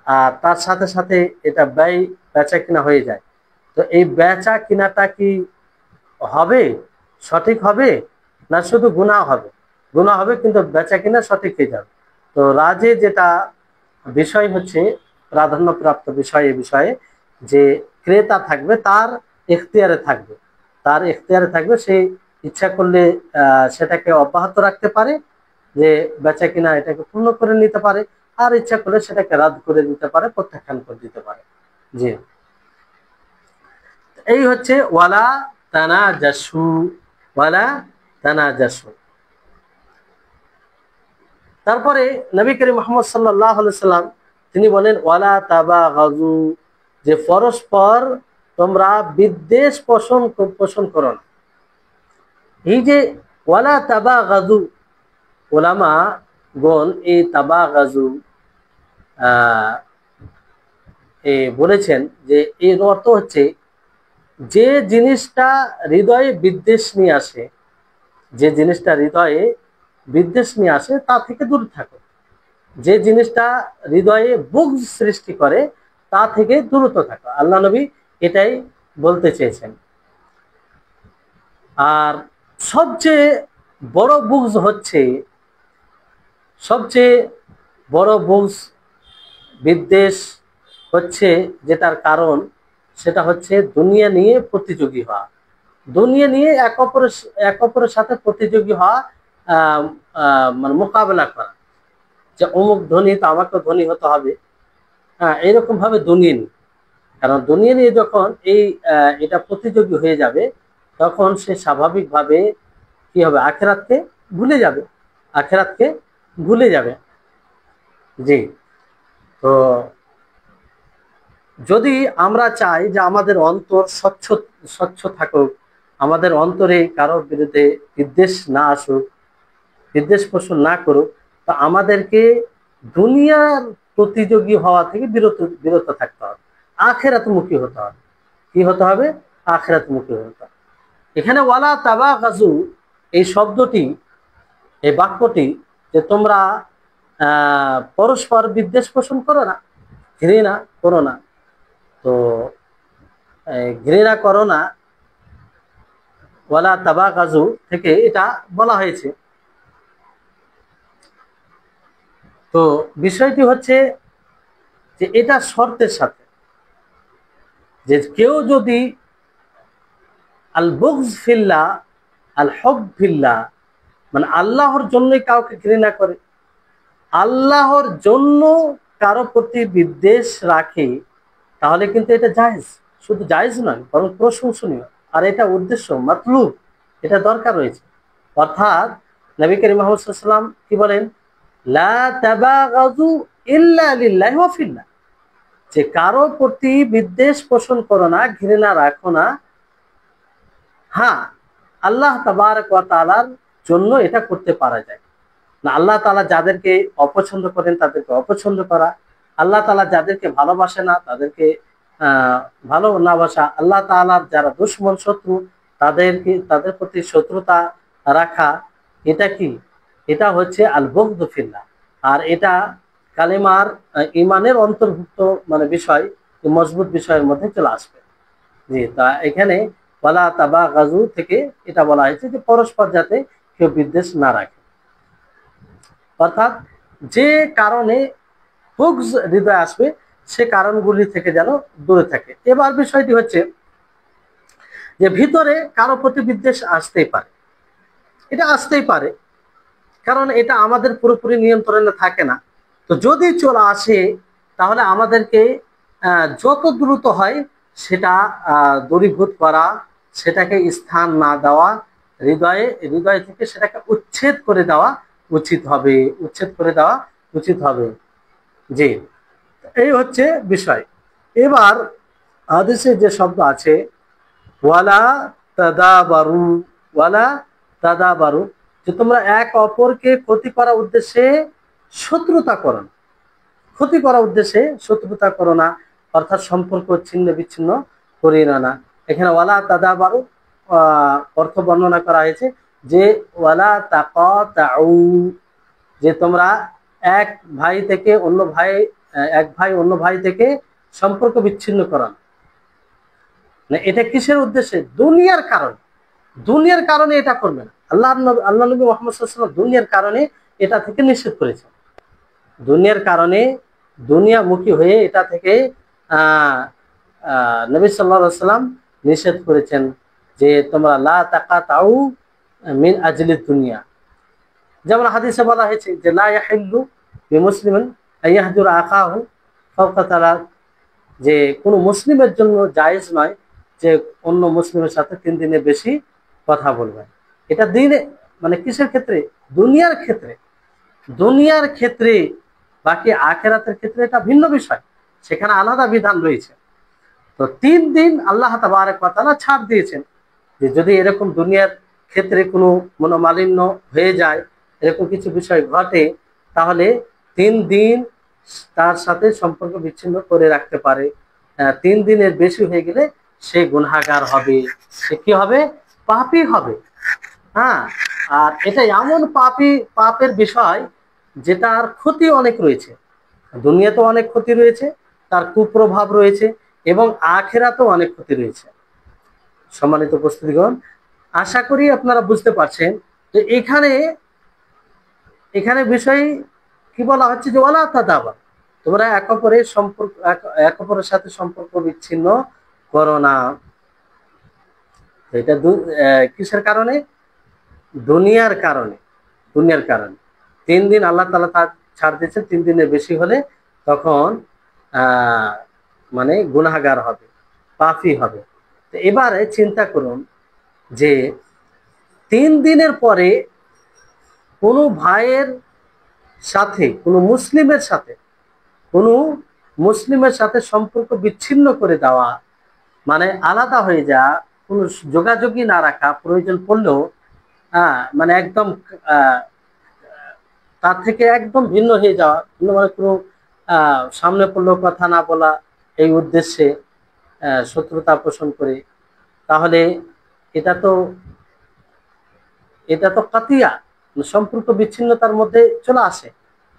আর তার সাথে সাথে এটা বেচা কিনা হয়ে যায়, তো এই বেচা কিনাটা কি হবে, সঠিক হবে, না শুধু গুনাহ হবে? গুনাহ হবে কিন্তু বেচা কিনা সঠিক হয়ে যাবে। তো রাজে যেটা বিষয় হচ্ছে, প্রাধান্যপ্রাপ্ত বিষয় এই বিষয়ে, যে ক্রেতা থাকবে, তার এখতিয়ারে থাকবে, সে ইচ্ছা করলে সেটাকে অব্যাহত রাখতে পারে, যে বেচা কিনা এটাকে পূর্ণ করে নিতে পারে, আর ইচ্ছা করলে সেটাকে রাদ করে দিতে পারে, প্রত্যাখ্যান করে দিতে পারে। জি, এই হচ্ছে ওয়ালা তানাজাসু, ওয়ালা তানাজাসু। তারপরে নবী করিম মুহাম্মদ সাল্লাল্লাহু আলাইহি সাল্লাম তিনি বলেন ওয়ালা তাবাগাজু, যে পরস্পর তোমরা বিদ্বেষ পোষণ করো না। এই যে ওয়ালা তাবাগাজু, উলামা গণ এই তাবাগাজু বলেছেন যে এর অর্থ হচ্ছে, যে জিনিসটা হৃদয়ে বিদ্বেষ নিয়ে আসে, যে জিনিসটা হৃদয়ে বিদ্বেষ নিয়ে আসে তা থেকে দূরে থাকো, যে জিনিসটা হৃদয়ে বুগজ সৃষ্টি করে তা থেকে দূরত থাকো। আল্লাহ নবী এটাই বলতে চেয়েছেন। আর সবচেয়ে বড় বুগজ হচ্ছে, সবচেয়ে বড় বুগজ, বিদ্বেষ হচ্ছে, যেটার কারণ সেটা হচ্ছে দুনিয়া নিয়ে প্রতিযোগী হওয়া, দুনিয়া নিয়ে এক অপরের সাথে প্রতিযোগী হওয়া, মানে মোকাবেলা করা, যে অমুক ধনী তো আমাকে ধনী হতে হবে, হ্যাঁ, এইরকম ভাবে দুনিয়া নিয়ে। কারণ দুনিয়া নিয়ে যখন এটা প্রতিযোগী হয়ে যাবে, তখন সে স্বাভাবিকভাবে কি হবে, আখেরাতকে ভুলে যাবে, আখেরাতকে ভুলে যাবে। জি, তো যদি আমরা চাই যে আমাদের অন্তর স্বচ্ছ থাকুক, আমাদের অন্তরে কারোর বিরুদ্ধে বিদ্বেষ না আসুক, বিদ্বেষ পোষণ না করুক, তা আমাদেরকে দুনিয়ার প্রতিযোগী হওয়া থেকে বিরত থাকতে হবে, আখেরাতমুখী হতে হবে। কি হতে হবে? আখেরাতমুখী হতে হবে। এখানে ওয়ালা তাবাগাজু, এই শব্দটি, এই বাক্যটি, যে তোমরা পরস্পর বিদ্বেষ পোষণ করো না, ঘৃণা করো না, তো ঘৃণা করো না, ওয়ালা তাবাগাজু থেকে এটা বলা হয়েছে। তো বিষয়টি হচ্ছে যে এটা শর্তের সাথে, যে কেউ যদি আল বুগজ ফিল্লাহ, আল হব ফিল্লাহ, মানে আল্লাহর জন্যই কাউকে ঘৃণা করে, আল্লাহর জন্য কারো প্রতি বিদ্বেষ রাখে, তাহলে কিন্তু এটা জায়েজ, শুধু জায়েজ নয় বরং প্রশংসনীয়, আর এটা উদ্দেশ্য মাতলুব, এটা দরকার রয়েছে। অর্থাৎ নবী করিম মুহাম্মদ সাল্লাল্লাহু আলাইহি ওয়াসাল্লাম কি বলেন, লা তাবাগাজু ইল্লা লিল্লাহি ওয়া ফিল্লাহ, যে কারো প্রতি বিদ্বেষ পোষণ করো না, ঘৃণা রাখো না, হ্যাঁ আল্লাহ তাবারক ওয়া তাআলার জন্য এটা করতে পারা যায় না। আল্লাহ তাআলা যাদেরকে অপছন্দ করেন তাদেরকে অপছন্দ করা, আল্লাহ তাআলা যাদেরকে ভালোবাসে না তাদেরকে ভালো না বাসা, আল্লাহ তাআলার যারা দুশমন শত্রু তাদের প্রতি শত্রুতা রাখা, এটা কি? এটা হচ্ছে আল বুগদু ফিল্লাহ। আর এটা কালেমার ইমানের অন্তর্ভুক্ত মানে বিষয়, মজবুত বিষয়ের মধ্যে চলে আসবে। জি, তা এখানে ওয়ালা তাবাগাজু থেকে এটা বলা হয়েছে যে পরস্পর যাতে কেউ বিদ্বেষ না রাখে, অর্থাৎ যে কারণে বুগজ হৃদয় আসবে সে কারণগুলি থেকে যেন দূরে থাকে। এবার বিষয়টি হচ্ছে যে ভিতরে কারো প্রতি বিদ্বেষ আসতেই পারে, এটা আসতেই পারে, কারণ এটা আমাদের পুরোপুরি নিয়ন্ত্রণে থাকে না। তো যদি চলে আসে তাহলে আমাদেরকে যত দ্রুত হয় সেটা দূরীভূত করা, সেটাকে স্থান না দেওয়া, হৃদয় থেকে সেটাকে উচ্ছেদ করে দেওয়া উচিত হবে, উচ্ছেদ করে দেওয়া উচিত হবে। জি, এই হচ্ছে বিষয়। এবার হাদিসে যে শব্দ আছে ওয়ালা তাদাবারু, ওয়ালা তাদাবারু, যে তোমরা এক অপরকে ক্ষতি করার উদ্দেশ্যে শত্রুতা করো না, ক্ষতি করার উদ্দেশ্যে শত্রুতা করো না, অর্থাৎ সম্পর্ক ছিন্ন বিচ্ছিন্ন করিও না। এখানে ওয়ালা তাদাবারু অর্থ বর্ণনা করা হয়েছে যে ওয়ালা তাকাতাউ, যে তোমরা এক ভাই থেকে অন্য ভাই, এক ভাই অন্য ভাই থেকে সম্পর্ক বিচ্ছিন্ন করো না। এটা কিসের উদ্দেশ্যে? দুনিয়ার কারণে, দুনিয়ার কারণে এটা করবে না। আল্লাহ নবী মুহাম্মদ সাল্লাল্লাহু আলাইহি ওয়াসাল্লাম দুনিয়ার কারণে এটা থেকে নিষেধ করেছেন, দুনিয়ার কারণে দুনিয়ামুখী হয়ে এটা থেকে নবী সাল্লাল্লাহু আলাইহি ওয়াসাল্লাম নিষেধ করেছেন যে তোমরা লা তাকাতাউ মিন আজলি দুনিয়া। যেমন হাদিসে বলা হয়েছে যে লা ইয়াহিল্লু লিমুসলিমিন আইয়াহজুর আখাহু ফাওকা তালাত, যে কোনো মুসলিমের জন্য জায়েজ নয় যে অন্য মুসলিমের সাথে 3 দিনের বেশি কথা বলবে। এটা দিনে মানে কিসের ক্ষেত্রে? দুনিয়ার ক্ষেত্রে, দুনিয়ার ক্ষেত্রে। বাকি আখিরাতের ক্ষেত্রে এটা ভিন্ন বিষয়, সেখানে আলাদা বিধান রয়েছে। তো 3 দিন আল্লাহ তাবারক ওয়া তাআলা ছাড় দিয়েছেন যে যদি এরকম দুনিয়ার ক্ষেত্রে কোনো মনোমালিন্য হয়ে যায়, এরকম কিছু বিষয় ঘটে, তাহলে 3 দিন তার সাথে সম্পর্ক বিচ্ছিন্ন করে রাখতে পারে। 3 দিনের বেশি হয়ে গেলে সে গুনাহগার হবে, সে কি হবে? পাপী হবে। হ্যাঁ, আর এটা এমন পাপের বিষয় যেটার ক্ষতি অনেক রয়েছে, দুনিয়াতেও অনেক ক্ষতি রয়েছে, তার কুপ্রভাব রয়েছে, এবং আখিরাতেও অনেক ক্ষতি রয়েছে। সম্মানিত উপস্থিতিগণ, আশা করি আপনারা বুঝতে পারছেন যে এখানে বিষয় কি বলা হচ্ছে যে ওয়ালা তাদাবা, তোমরা এক অপরের সাথে সম্পর্ক বিচ্ছিন্ন করো না। এটা কিসের কারণে? দুনিয়ার কারণে, দুনিয়ার কারণে। 3 দিন আল্লাহ তাআলা তার ছাড় দিয়েছেন, 3 দিনের বেশি হলে তখন মানে গুনাহগার হবে, পাপী হবে। তো এবারে চিন্তা করুন যে 3 দিনের পরে কোনো ভাইয়ের সাথে, কোনো মুসলিমের সাথে সম্পর্ক বিচ্ছিন্ন করে দেওয়া, মানে আলাদা হয়ে যাওয়া, কোনো যোগাযোগই না রাখা, প্রয়োজন পড়লেও মানে একদম তার থেকে একদম ভিন্ন হয়ে যাওয়া, মানে কোনো সামনে পড়লেও কথা না বলা, এই উদ্দেশ্যে শত্রুতা পোষণ করে, তাহলে এটা তো কাতিয়া, সম্পর্ক বিচ্ছিন্নতার মধ্যে চলে আসে।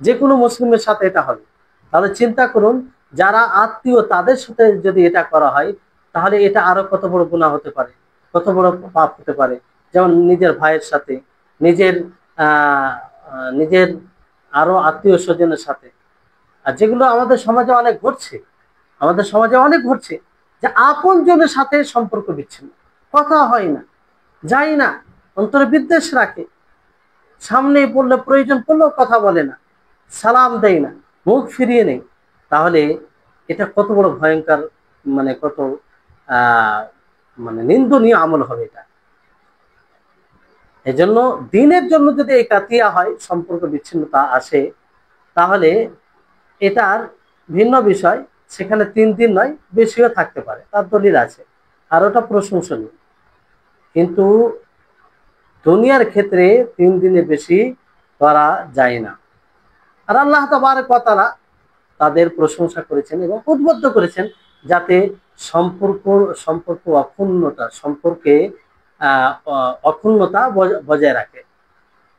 যে কোনো মুসলিমের সাথে এটা হবে। তাহলে চিন্তা করুন, যারা আত্মীয় তাদের সাথে যদি এটা করা হয়, তাহলে এটা আরো কত বড় গুনাহ হতে পারে, কত বড় পাপ হতে পারে। যেমন নিজের ভাইয়ের সাথে, নিজের আরো আত্মীয় স্বজনের সাথে। আর যেগুলো আমাদের সমাজে অনেক ঘটছে, যে আপন জনের সাথে সম্পর্ক বিচ্ছিন্ন, কথা হয় না, যাই না, অন্তরে বিদ্বেষ রাখে, সামনে পড়লে প্রয়োজন পড়লেও কথা বলে না, সালাম দেয় না, মুখ ফিরিয়ে নেই। তাহলে এটা কত বড় ভয়ঙ্কর, মানে কত মানে নিন্দনীয় আমল হবে এটা। এজন্য দিনের জন্য যদি এই কাতিয়া হয়, সম্পর্ক বিচ্ছিন্নতা আসে, তাহলে এটার ভিন্ন বিষয়, সেখানে 3 দিন নয়, বেশিও থাকতে পারে, তার দলিল আছে, আর ওটা প্রশংসনীয়। কিন্তু দুনিয়ার ক্ষেত্রে 3 দিনের বেশি করা যায় না। আর আল্লাহ তাবারক ওয়া তাআলা তাদের প্রশংসা করেছেন এবং উদ্বুদ্ধ করেছেন যাতে সম্পর্ক অক্ষুণ্ণতা বজায় রাখে,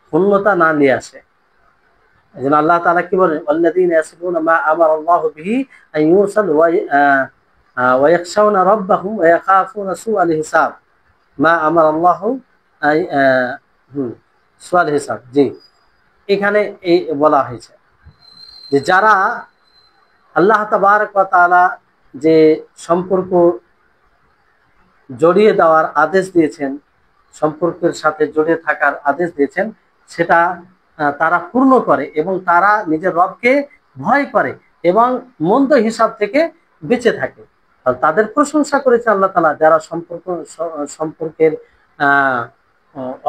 ক্ষুণ্ণতা না নিয়ে আসে। এজন্য আল্লাহ তাআলা কি বলেন? ওয়াল্লাযীনা ইয়াসিলুনা মা আমারাল্লাহু বিহি আন ইউসাল ওয়া ইয়াখশাউনা রাব্বাহুম ওয়া ইয়াখাফুনা সুআল হিসাব মা আমারাল্লাহু সুআল হিসাব। জি, এখানে এই বলা হয়েছে যে যারা আল্লাহ তাবারক ওয়া তাআলা যে সম্পর্ক জড়িয়ে দেওয়ার আদেশ দিয়েছেন, সম্পর্কের সাথে জড়িয়ে থাকার আদেশ দিয়েছেন, সেটা তারা পূর্ণ করে এবং তারা নিজের রবকে ভয় করে এবং মন্দ হিসাব থেকে বেঁচে থাকে। আর তাদের প্রশংসা করেছে আল্লাহ তাআলা যারা সম্পর্কের আহ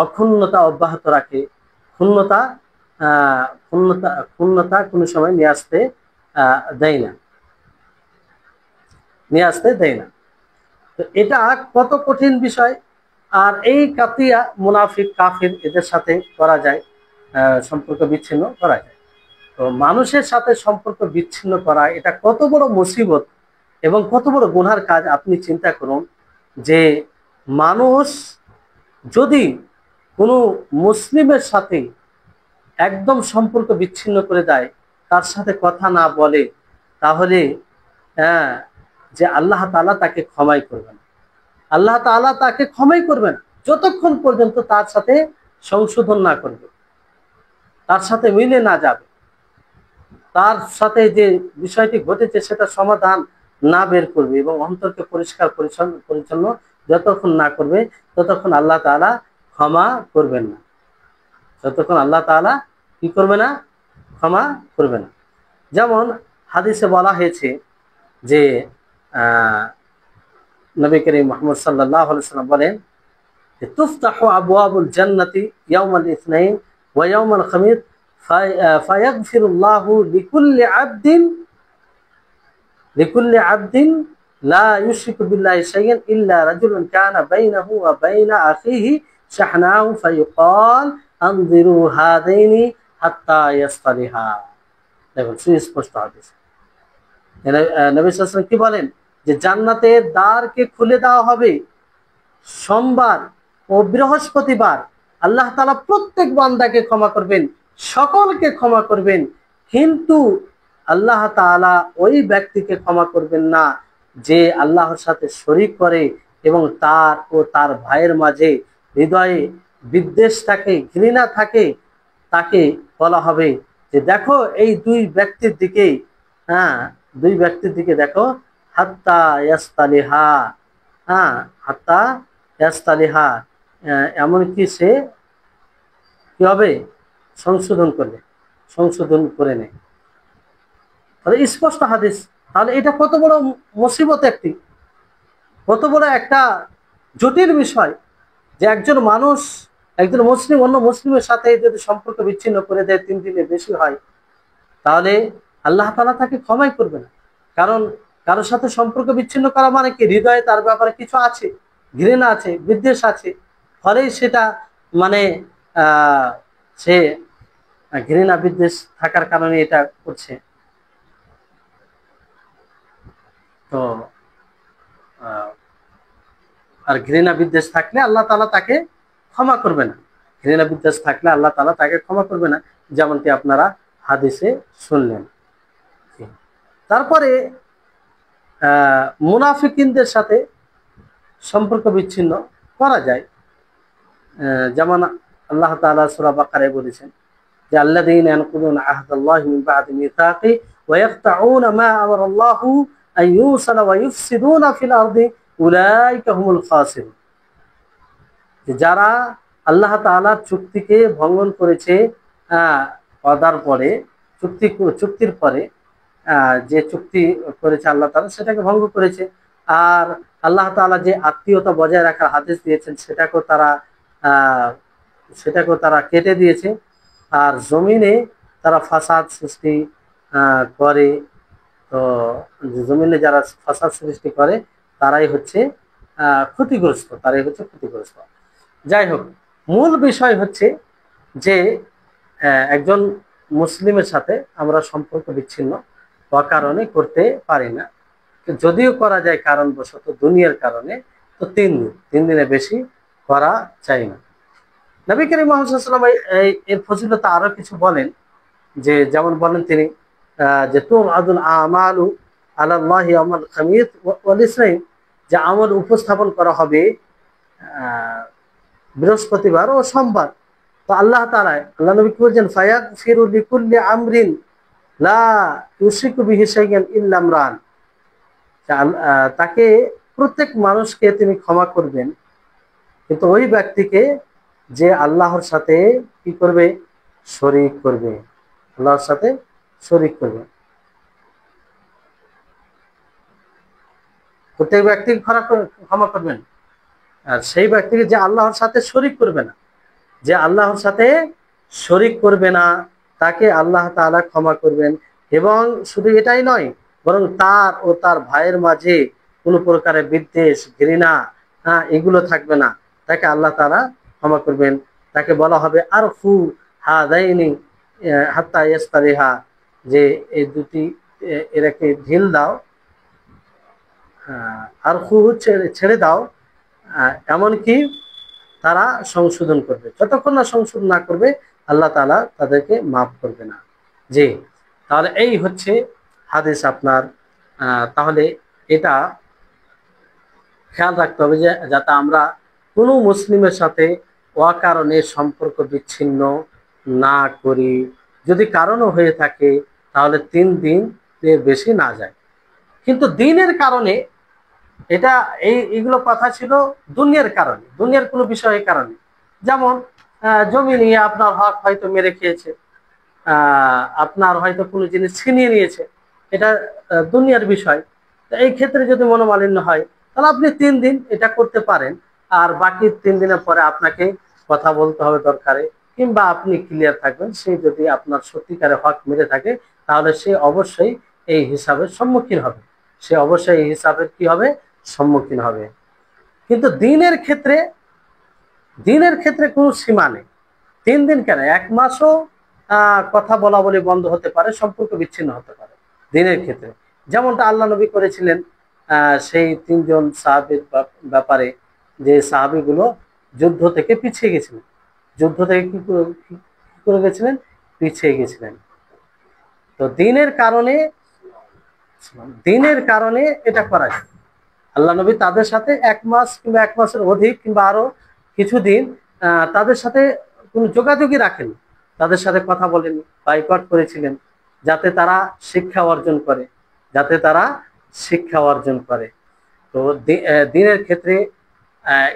অক্ষুণ্ণতা অব্যাহত রাখে, ক্ষুণ্ণতা ক্ষুণ্ণতা কোনো সময় দেয় না নিয়ে আসতে দেয় না। তো এটা কত কঠিন বিষয়। আর এই কাতিয়া মুনাফিক কাফির এদের সাথে করা যায়, সম্পর্ক বিচ্ছিন্ন করা যায়। তো মানুষের সাথে সম্পর্ক বিচ্ছিন্ন করা এটা কত বড় মুসিবত এবং কত বড় গুনার কাজ আপনি চিন্তা করুন। যে মানুষ যদি কোনো মুসলিমের সাথে একদম সম্পর্ক বিচ্ছিন্ন করে দেয়, তার সাথে কথা না বলে, তাহলে হ্যাঁ, যে আল্লাহ তাআলা তাকে ক্ষমাই করবেন। আল্লাহ তাআলা তাকে ক্ষমাই করবেন যতক্ষণ পর্যন্ত তার সাথে সংশোধন না করবে, তার সাথে মিলে না যাবে, তার সাথে যে বিষয়টি ঘটেছে সেটা সমাধান না বের করবে এবং অন্তরকে পরিষ্কার পরিচ্ছন্ন যতক্ষণ না করবে, ততক্ষণ আল্লাহ তাআলা ক্ষমা করবেন না। যতক্ষণ আল্লাহ তাআলা কি করবে না? ক্ষমা করবে না। যেমন হাদিসে বলা হয়েছে যে নবী করিম মুহাম্মদ সাল্লাল্লাহু আলাইহি ওয়াসাল্লাম বলেন যে তুফতাহু আবওয়াবুল জান্নাতি ইয়াউমাল ইসনাইন ওয়া ইয়াউমাল খামিস ফায়াগফিরুল্লাহু লিকুল্লি আবদিন লা ইউশরিকু বিল্লাহি শাইআন ইল্লা রাজুলুন কানা বাইনাহু ওয়া বাইনা আখিহি শাহনাউ ফায়ুকাল আনজিরু হাদাইনি হাত্তা ইয়াসতালিহা। দেখুন সুস্পষ্ট হাদিস। নবী সাল্লাল্লাহু আলাইহি ওয়াসাল্লাম কি বলেন? যে জান্নাতের দ্বারকে খুলে দেওয়া হবে সোমবার ও বৃহস্পতিবার। আল্লাহ তাআলা প্রত্যেক বান্দাকে ক্ষমা করবেন, সকলকে ক্ষমা করবেন, কিন্তু আল্লাহ তাআলা ওই ব্যক্তিকে ক্ষমা করবেন না যে আল্লাহর সাথে শরীক করে এবং তার ও তার ভাইয়ের মাঝে হৃদয়ে বিদ্বেষ থাকে, ঘৃণা থাকে। তাকে বলা হবে যে দেখো এই দুই ব্যক্তির দিকে, দুই ব্যক্তির দিকে দেখো, হাত্তা ইয়াস্তালিহা, হাত্তা ইয়াস্তালিহা, এমনকি সে কি হবে? সংশোধন করে নেয়। তাহলে স্পষ্ট হাদিস। তাহলে এটা কত বড় মুসিবত, কত বড় একটা জটিল বিষয় যে একজন মুসলিম অন্য মুসলিমের সাথে যদি সম্পর্ক বিচ্ছিন্ন করে দেয় 3 দিনের বেশি হয়, তাহলে আল্লাহ তাআলা তাকে ক্ষমাই করবে না। কারণ কারোর সাথে সম্পর্ক বিচ্ছিন্ন করা মানে কি? হৃদয়ে তার ব্যাপারে কিছু আছে, ঘৃণা আছে, বিদ্বেষ আছে, ফলেই সেটা মানে সে ঘৃণা বিদ্বেষ থাকার কারণে এটা করছে। তো আর ঘৃণা বিদ্বেষ থাকলে আল্লাহ তাআলা তাকে ক্ষমা করবে না। ঘৃণা বিদ্বেষ থাকলে আল্লাহ তাআলা তাকে ক্ষমা করবে না, যেমনটি আপনারা হাদিসে শুনলেন। তারপরে মুনাফিকিনদের সাথে সম্পর্ক বিচ্ছিন্ন করা যায়। যেমন আল্লাহ তাআলা সূরা বাকারায় বলেছেন যে আল্লাযীনা ইয়ানকুদুনা আহদাল্লাহি মিন বা'দি মিসাকি ওয়া ইয়াকতাউনা মা আমারাল্লাহু আন ইউসালা ওয়া ইফসিদুনা ফিল আরদি উলাইকা হুমুল খাসিরুন। যারা আল্লাহ তাআলার চুক্তিকে ভঙ্গন করেছে, ওয়াদার পরে চুক্তির পরে যে চুক্তি করেছে আল্লাহ তাআলা সেটাকে ভঙ্গ করেছে, আর আল্লাহ তাআলা যে আত্মীয়তা বজায় রাখার আদেশ দিয়েছেন সেটাকেও তারা কেটে দিয়েছে, আর জমিনে তারা ফাসাদ সৃষ্টি করে। তো জমিনে যারা ফাসাদ সৃষ্টি করে তারাই হচ্ছে ক্ষতিগ্রস্ত। যাই হোক, মূল বিষয় হচ্ছে যে একজন মুসলিমের সাথে আমরা সম্পর্ক বিচ্ছিন্ন অকারণে করতে পারি না। যদিও করা যায় কারণবশত, দুনিয়ার কারণে, তো 3 দিনের বেশি করা যায় না। নবী করিম মুহাম্মদ সাল্লাল্লাহু আলাইহি ওয়াসাল্লাম এর ফজিলতে আরো কিছু বলেন, যে যেমন বলেন তিনি যে তুআদুল আমালু আলাল্লাহি ইয়াউমাল খামিস ওয়াল ইসনাইন, যে আমল উপস্থাপন করা হবে বৃহস্পতিবার ও সোমবার। তো আল্লাহ নবী কি বলছেন? ফায়াগফিরু লিকুল্লি আমরিন লা ইউশরিকু বিহি শাইআন ইল্লা আমরান, তাকে প্রত্যেক মানুষকে তিনি ক্ষমা করবেন, কিন্তু ওই ব্যক্তিকে যে আল্লাহর সাথে কি করবে? শরীক করবে, আল্লাহর সাথে শরীক করবে। প্রত্যেক ব্যক্তিকে ক্ষমা করবেন। আর সেই ব্যক্তিকে যে আল্লাহর সাথে শরীক করবে না, যে আল্লাহর সাথে শরীক করবে না, তাকে আল্লাহ তাআলা ক্ষমা করবেন। এবং শুধু এটাই নয়, বরং তার ও তার ভাইয়ের মাঝে কোনো প্রকারের বিদ্বেষ, ঘৃণা, এগুলো থাকবে না, তাকে আল্লাহ তাআলা ক্ষমা করবেন। তাকে বলা হবে আরফু হাদাইনি হাত্তা ইয়াস্তারিহা, যে এই দুটি এরাকে ঢিল দাও, আরফু ছেড়ে দাও, এমনকি তারা সংশোধন করবে। যতক্ষণ না সংশোধন না করবে আল্লাহ তাআলা তাদেরকে মাফ করবে না। জি, তাহলে এই হচ্ছে হাদিস আপনার। তাহলে এটা খেয়াল রাখতে হবে যে যাতে আমরা কোনো মুসলিমের সাথে অকারণে সম্পর্ক বিচ্ছিন্ন না করি। যদি কারণও হয়ে থাকে তাহলে 3 দিন বেশি না যায়। কিন্তু দিনের কারণে, এটা এইগুলো কথা ছিল দুনিয়ার কারণে, দুনিয়ার কোনো বিষয়ের কারণে। যেমন জমি নিয়ে আপনার হক হয়তো মেরে খেয়েছে, আপনার হয়তো কোনো জিনিস ছিনিয়ে নিয়েছে, এটা দুনিয়ার বিষয়। তো এই ক্ষেত্রে যদি মনোমালিন্য হয় তাহলে আপনি 3 দিন এটা করতে পারেন, আর বাকি 3 দিনের পরে আপনাকে কথা বলতে হবে দরকারে, কিংবা আপনি ক্লিয়ার থাকবেন। সে যদি আপনার সত্যিকারে হক মেরে থাকে তাহলে সে অবশ্যই এই হিসাবের সম্মুখীন হবে, সে অবশ্যই এই হিসাবের কি হবে, সম্মুখীন হবে। কিন্তু দিনের ক্ষেত্রে কোনো সীমা নেই। 3 দিন কেন, 1 মাসও কথা বলা বলি বন্ধ হতে পারে, সম্পর্ক বিচ্ছিন্ন হতে পারে দিনের ক্ষেত্রে। যেমনটা আল্লাহ নবী করেছিলেন সেই 3 জন সাহাবীর ব্যাপারে, যে সাহাবীগুলো যুদ্ধ থেকে পিছিয়ে গেছিলেন। যুদ্ধ থেকে কি করে গেছিলেন, পিছিয়ে গেছিলেন। তো দিনের কারণে এটা করা যায়। আল্লাহ নবী তাদের সাথে 1 মাস কিংবা 1 মাসের অধিক কিংবা আরো কিছুদিন তাদের সাথে কোনো যোগাযোগই রাখেন, তাদের সাথে কথা বলেন, বয়কট করেছিলেন, যাতে তারা শিক্ষা অর্জন করে। তো দিনের ক্ষেত্রে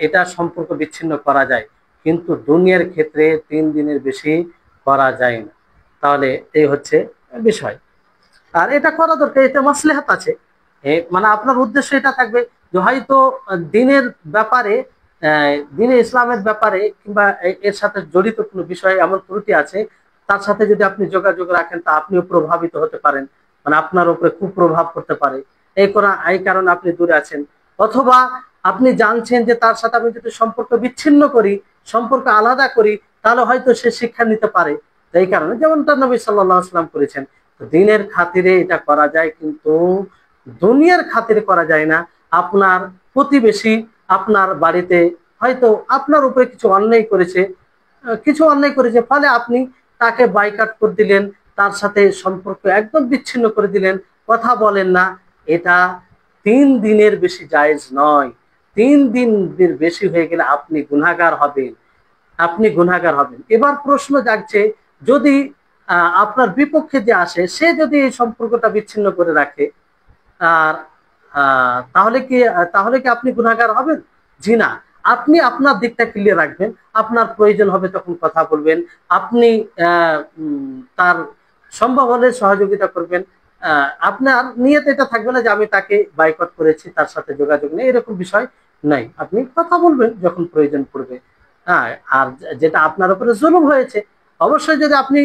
এটা সম্পর্ক বিচ্ছিন্ন করা যায়, কিন্তু দুনিয়ার ক্ষেত্রে 3 দিনের বেশি করা যায় না। তাহলে এই হচ্ছে বিষয়। আর এটা করা দরকার, এটা মাসলেহাত আছে। মানে আপনার উদ্দেশ্য এটা থাকবে যে হয়তো দিনের ব্যাপারে, দিনে ইসলামের ব্যাপারে কিংবা এর সাথে জড়িত কোনো বিষয়ে এমন ত্রুটি আছে, তার সাথে যদি আপনি যোগাযোগ রাখেন তা আপনিও প্রভাবিত হতে পারেন, মানে আপনার উপরে কুপ্রভাব পড়তে পারে, এই কারণে আপনি দূরে আছেন। অথবা আপনি জানছেন যে তার সাথে আমি যদি সম্পর্ক বিচ্ছিন্ন করি, সম্পর্ক আলাদা করি, তাহলে হয়তো সে শিক্ষা নিতে পারে। এই কারণে যেমনটা নবী সাল্লাল্লাহু আলাইহি ওয়াসাল্লাম করেছেন। দিনের খাতিরে এটা করা যায়, কিন্তু দুনিয়ার খাতিরে করা যায় না। আপনার প্রতিবেশী আপনার বাড়িতে হয়তো আপনার উপরে কিছু অন্যায় করেছে, ফলে আপনি তাকে বাইকাট করে দিলেন, তার সাথে সম্পর্ক একদম বিচ্ছিন্ন করে দিলেন, কথা বলেন না। এটা 3 দিনের বেশি জায়েজ নয়। 3 দিনের বেশি হয়ে গেলে আপনি গুনাহগার হবেন। এবার প্রশ্ন জাগছে, যদি আপনার বিপক্ষে যে আসে সে যদি এই সম্পর্কটা বিচ্ছিন্ন করে রাখে, আর তাহলে কি আপনি গুনাহগার হবেন? জি না। আপনি আপনার দিকটা ক্লিয়ার রাখবেন, আপনার প্রয়োজন হবে তখন কথা বলবেন, আপনি তার সম্ভব হলে সহযোগিতা করবেন। আপনার নিয়ত এটা থাকবে না যে আমি তাকে বয়কট করেছি, তার সাথে যোগাযোগ নেই, এরকম বিষয় নাই। আপনি কথা বলবেন যখন প্রয়োজন পড়বে। আর যেটা আপনার উপরে জুলুম হয়েছে, অবশ্যই যদি আপনি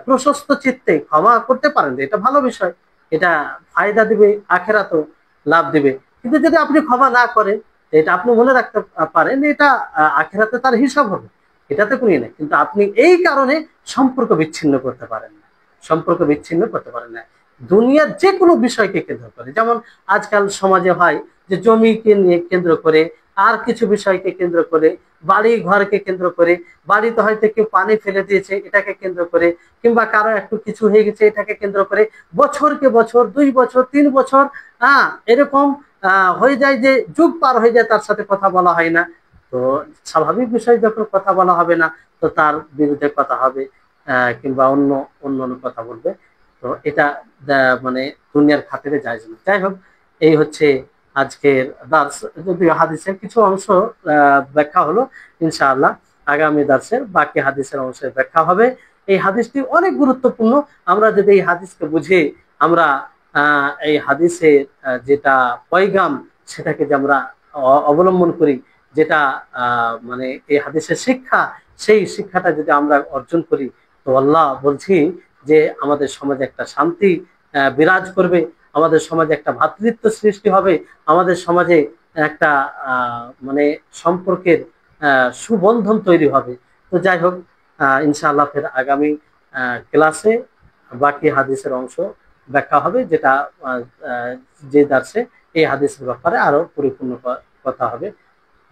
প্রশস্ত চিত্তে ক্ষমা করতে পারেন, এটা ভালো বিষয়, এটা ফায়দা দিবে, আখেরাতেও লাভ দিবে। কিন্তু যদি আপনি ক্ষমা না করেন, এটা আপনি মনে রাখতে পারেন এটা আখেরাতে তার হিসাব হবে, এটাতে কোনো নেই। কিন্তু আপনি এই কারণে সম্পর্ক বিচ্ছিন্ন করতে পারেন না। দুনিয়ার যে কোনো বিষয়কে কেন্দ্র করে, যেমন আজকাল সমাজে হয় যে জমিকে নিয়ে কেন্দ্র করে, আর কিছু বিষয়কে কেন্দ্র করে, বাড়ি ঘরকে কেন্দ্র করে, বাড়িতে হয়তো কেউ পানি ফেলে দিয়েছে এটাকে কেন্দ্র করে, কিংবা কারো একটু কিছু হয়ে গেছে এটাকে কেন্দ্র করে বছরকে বছর, 2 বছর 3 বছর এরকম হয়ে যায় যে যুগ পার হয়ে যায়, তার সাথে কথা বলা হয় না। তো স্বাভাবিক বিষয়, যখন কথা বলা হবে না তো তার বিরুদ্ধে কথা হবে, কিংবা অন্য কথা বলবে। তো এটা মানে দুনিয়ার খাতিরে জায়েজ না। যাই হোক, এই হচ্ছে আজকের দার্স। যদিও হাদিসের কিছু অংশ ব্যাখ্যা হলো, ইনশাআল্লাহ আগামী দার্সের বাকি হাদিসের অংশের ব্যাখ্যা হবে। এই হাদিসটি অনেক গুরুত্বপূর্ণ। আমরা যদি এই হাদিসকে বুঝে আমরা এই হাদিসের যেটা পয়গাম সেটাকে যে আমরা অবলম্বন করি, যেটা মানে এই হাদিসের শিক্ষা, সেই শিক্ষাটা যদি আমরা অর্জন করি, তো আল্লাহ বলছি যে আমাদের সমাজে একটা শান্তি বিরাজ করবে, আমাদের সমাজে একটা ভ্রাতৃত্ব সৃষ্টি হবে, আমাদের সমাজে একটা মানে সম্পর্কের সুবন্ধন তৈরি হবে। তো যাই হোক, ইনশাআল্লাহ ফের আগামী ক্লাসে বাকি হাদিসের অংশ ব্যাখ্যা হবে, যেটা যে দার্সে এই হাদিসের ব্যাপারে আরো পরিপূর্ণ কথা হবে।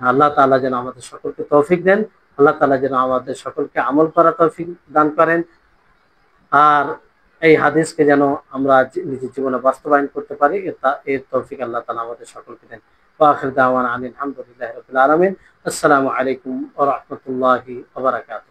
আল্লাহ তাআলা যেন আমাদের সকলকে তৌফিক দেন, আল্লাহ তাআলা যেন আমাদের সকলকে আমল করা তৌফিক দান করেন, আর এই হাদিসকে যেন আমরা নিজের জীবনে বাস্তবায়ন করতে পারি, এর তৌফিক আল্লাহ তাআলা আমাদের সকলকে দেন। ওয়া আখির দাওয়ানা আলহামদুলিল্লাহি রাব্বিল আলামিন। আসসালামু আলাইকুম ওয়া রাহমাতুল্লাহি ওয়া বারাকাতুহু।